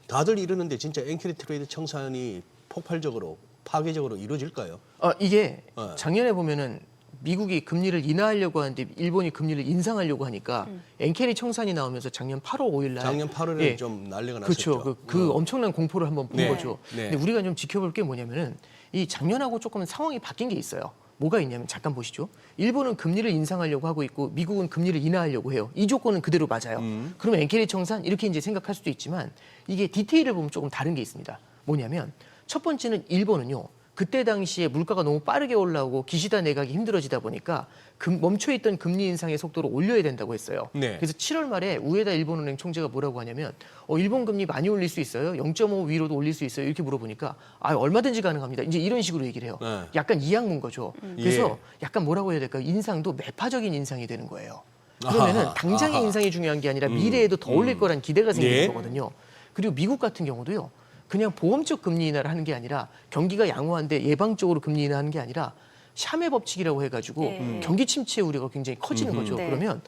다들 이러는데 진짜 엔캐리 트레이드 청산이 폭발적으로 파괴적으로 이루어질까요? 이게 네. 작년에 보면은 미국이 금리를 인하하려고 하는데 일본이 금리를 인상하려고 하니까 엔캐리 청산이 나오면서 작년 8월 5일 날 작년 8월에 예. 좀 난리가 그렇죠. 났었죠. 그 엄청난 공포를 한번 본 네. 거죠. 네. 근데 우리가 좀 지켜볼 게 뭐냐면은 이 작년하고 조금 상황이 바뀐 게 있어요. 뭐가 있냐면 잠깐 보시죠. 일본은 금리를 인상하려고 하고 있고 미국은 금리를 인하하려고 해요. 이 조건은 그대로 맞아요. 그러면 엔캐리 청산 이렇게 이제 생각할 수도 있지만 이게 디테일을 보면 조금 다른 게 있습니다. 뭐냐면 첫 번째는 일본은요. 그때 당시에 물가가 너무 빠르게 올라오고 기시다 내각이 힘들어지다 보니까 멈춰있던 금리 인상의 속도를 올려야 된다고 했어요. 네. 그래서 7월 말에 우에다 일본은행 총재가 뭐라고 하냐면 일본 금리 많이 올릴 수 있어요? 0.5 위로도 올릴 수 있어요? 이렇게 물어보니까 얼마든지 가능합니다. 이제 이런 식으로 얘기를 해요. 네. 약간 이양문 거죠. 그래서 예. 약간 뭐라고 해야 될까요? 인상도 매파적인 인상이 되는 거예요. 그러면은 아하, 당장의 아하. 인상이 중요한 게 아니라 미래에도 더 올릴 거란 기대가 생기는 예. 거거든요. 그리고 미국 같은 경우도요. 그냥 보험적 금리 인하를 하는 게 아니라 경기가 양호한데 예방적으로 금리 인하하는 게 아니라 샤메 법칙이라고 해가지고 경기 침체 우려가 굉장히 커지는 거죠. 네. 그러면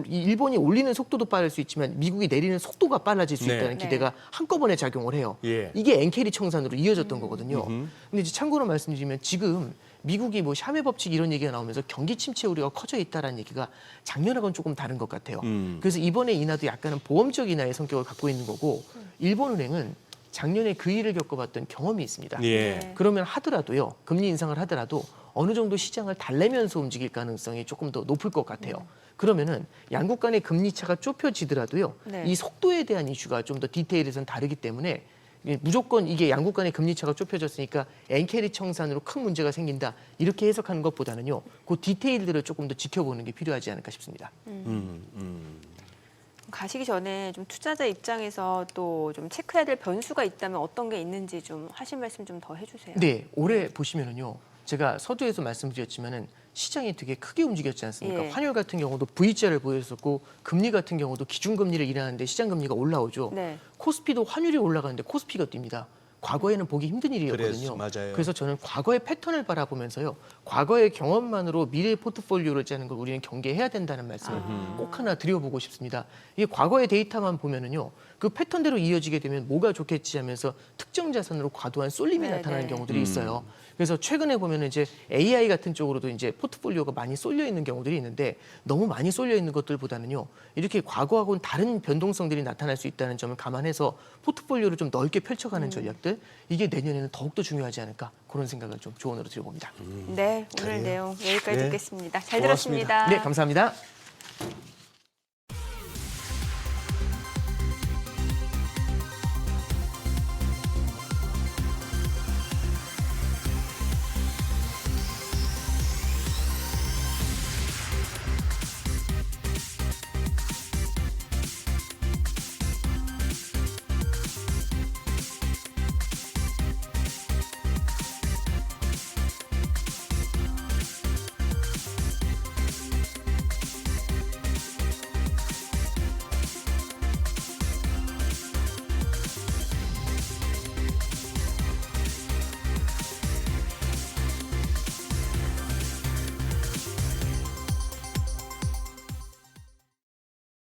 이 일본이 올리는 속도도 빠를 수 있지만 미국이 내리는 속도가 빨라질 수 네. 있다는 기대가 한꺼번에 작용을 해요. 예. 이게 엔캐리 청산으로 이어졌던 거거든요. 근데 이제 참고로 말씀드리면 지금 미국이 뭐 샤메 법칙 이런 얘기가 나오면서 경기 침체 우려가 커져 있다라는 얘기가 작년하고는 조금 다른 것 같아요. 그래서 이번에 인하도 약간은 보험적 인하의 성격을 갖고 있는 거고 일본은행은 작년에 그 일을 겪어봤던 경험이 있습니다. 예. 네. 그러면 하더라도요, 금리 인상을 하더라도 어느 정도 시장을 달래면서 움직일 가능성이 조금 더 높을 것 같아요. 그러면은 양국 간의 금리 차가 좁혀지더라도요, 네. 이 속도에 대한 이슈가 좀 더 디테일에서는 다르기 때문에 무조건 이게 양국 간의 금리 차가 좁혀졌으니까 엔캐리 청산으로 큰 문제가 생긴다 이렇게 해석하는 것보다는요, 그 디테일들을 조금 더 지켜보는 게 필요하지 않을까 싶습니다. 가시기 전에 좀 투자자 입장에서 또 좀 체크해야 될 변수가 있다면 어떤 게 있는지 좀 하실 말씀 좀 더 해주세요. 네, 올해 보시면은요, 제가 서두에서 말씀드렸지만은 시장이 되게 크게 움직였지 않습니까? 예. 환율 같은 경우도 V자를 보였었고 금리 같은 경우도 기준금리를 인하하는데 시장금리가 올라오죠. 네. 코스피도 환율이 올라가는데 코스피가 뜁니다. 과거에는 보기 힘든 일이었거든요. 맞아요. 그래서 저는 과거의 패턴을 바라보면서요. 과거의 경험만으로 미래의 포트폴리오를 짜는 걸 우리는 경계해야 된다는 말씀을 꼭 하나 드려보고 싶습니다. 이게 과거의 데이터만 보면은요. 그 패턴대로 이어지게 되면 뭐가 좋겠지 하면서 특정 자산으로 과도한 쏠림이 네, 나타나는 네. 경우들이 있어요. 그래서 최근에 보면은 이제 AI 같은 쪽으로도 이제 포트폴리오가 많이 쏠려 있는 경우들이 있는데 너무 많이 쏠려 있는 것들보다는요. 이렇게 과거하고는 다른 변동성들이 나타날 수 있다는 점을 감안해서 포트폴리오를 좀 넓게 펼쳐가는 전략들 이게 내년에는 더욱더 중요하지 않을까 그런 생각을 좀 조언으로 드려봅니다. 네, 오늘 그래요. 내용 여기까지 네. 듣겠습니다. 잘 고맙습니다. 들었습니다. 네, 감사합니다.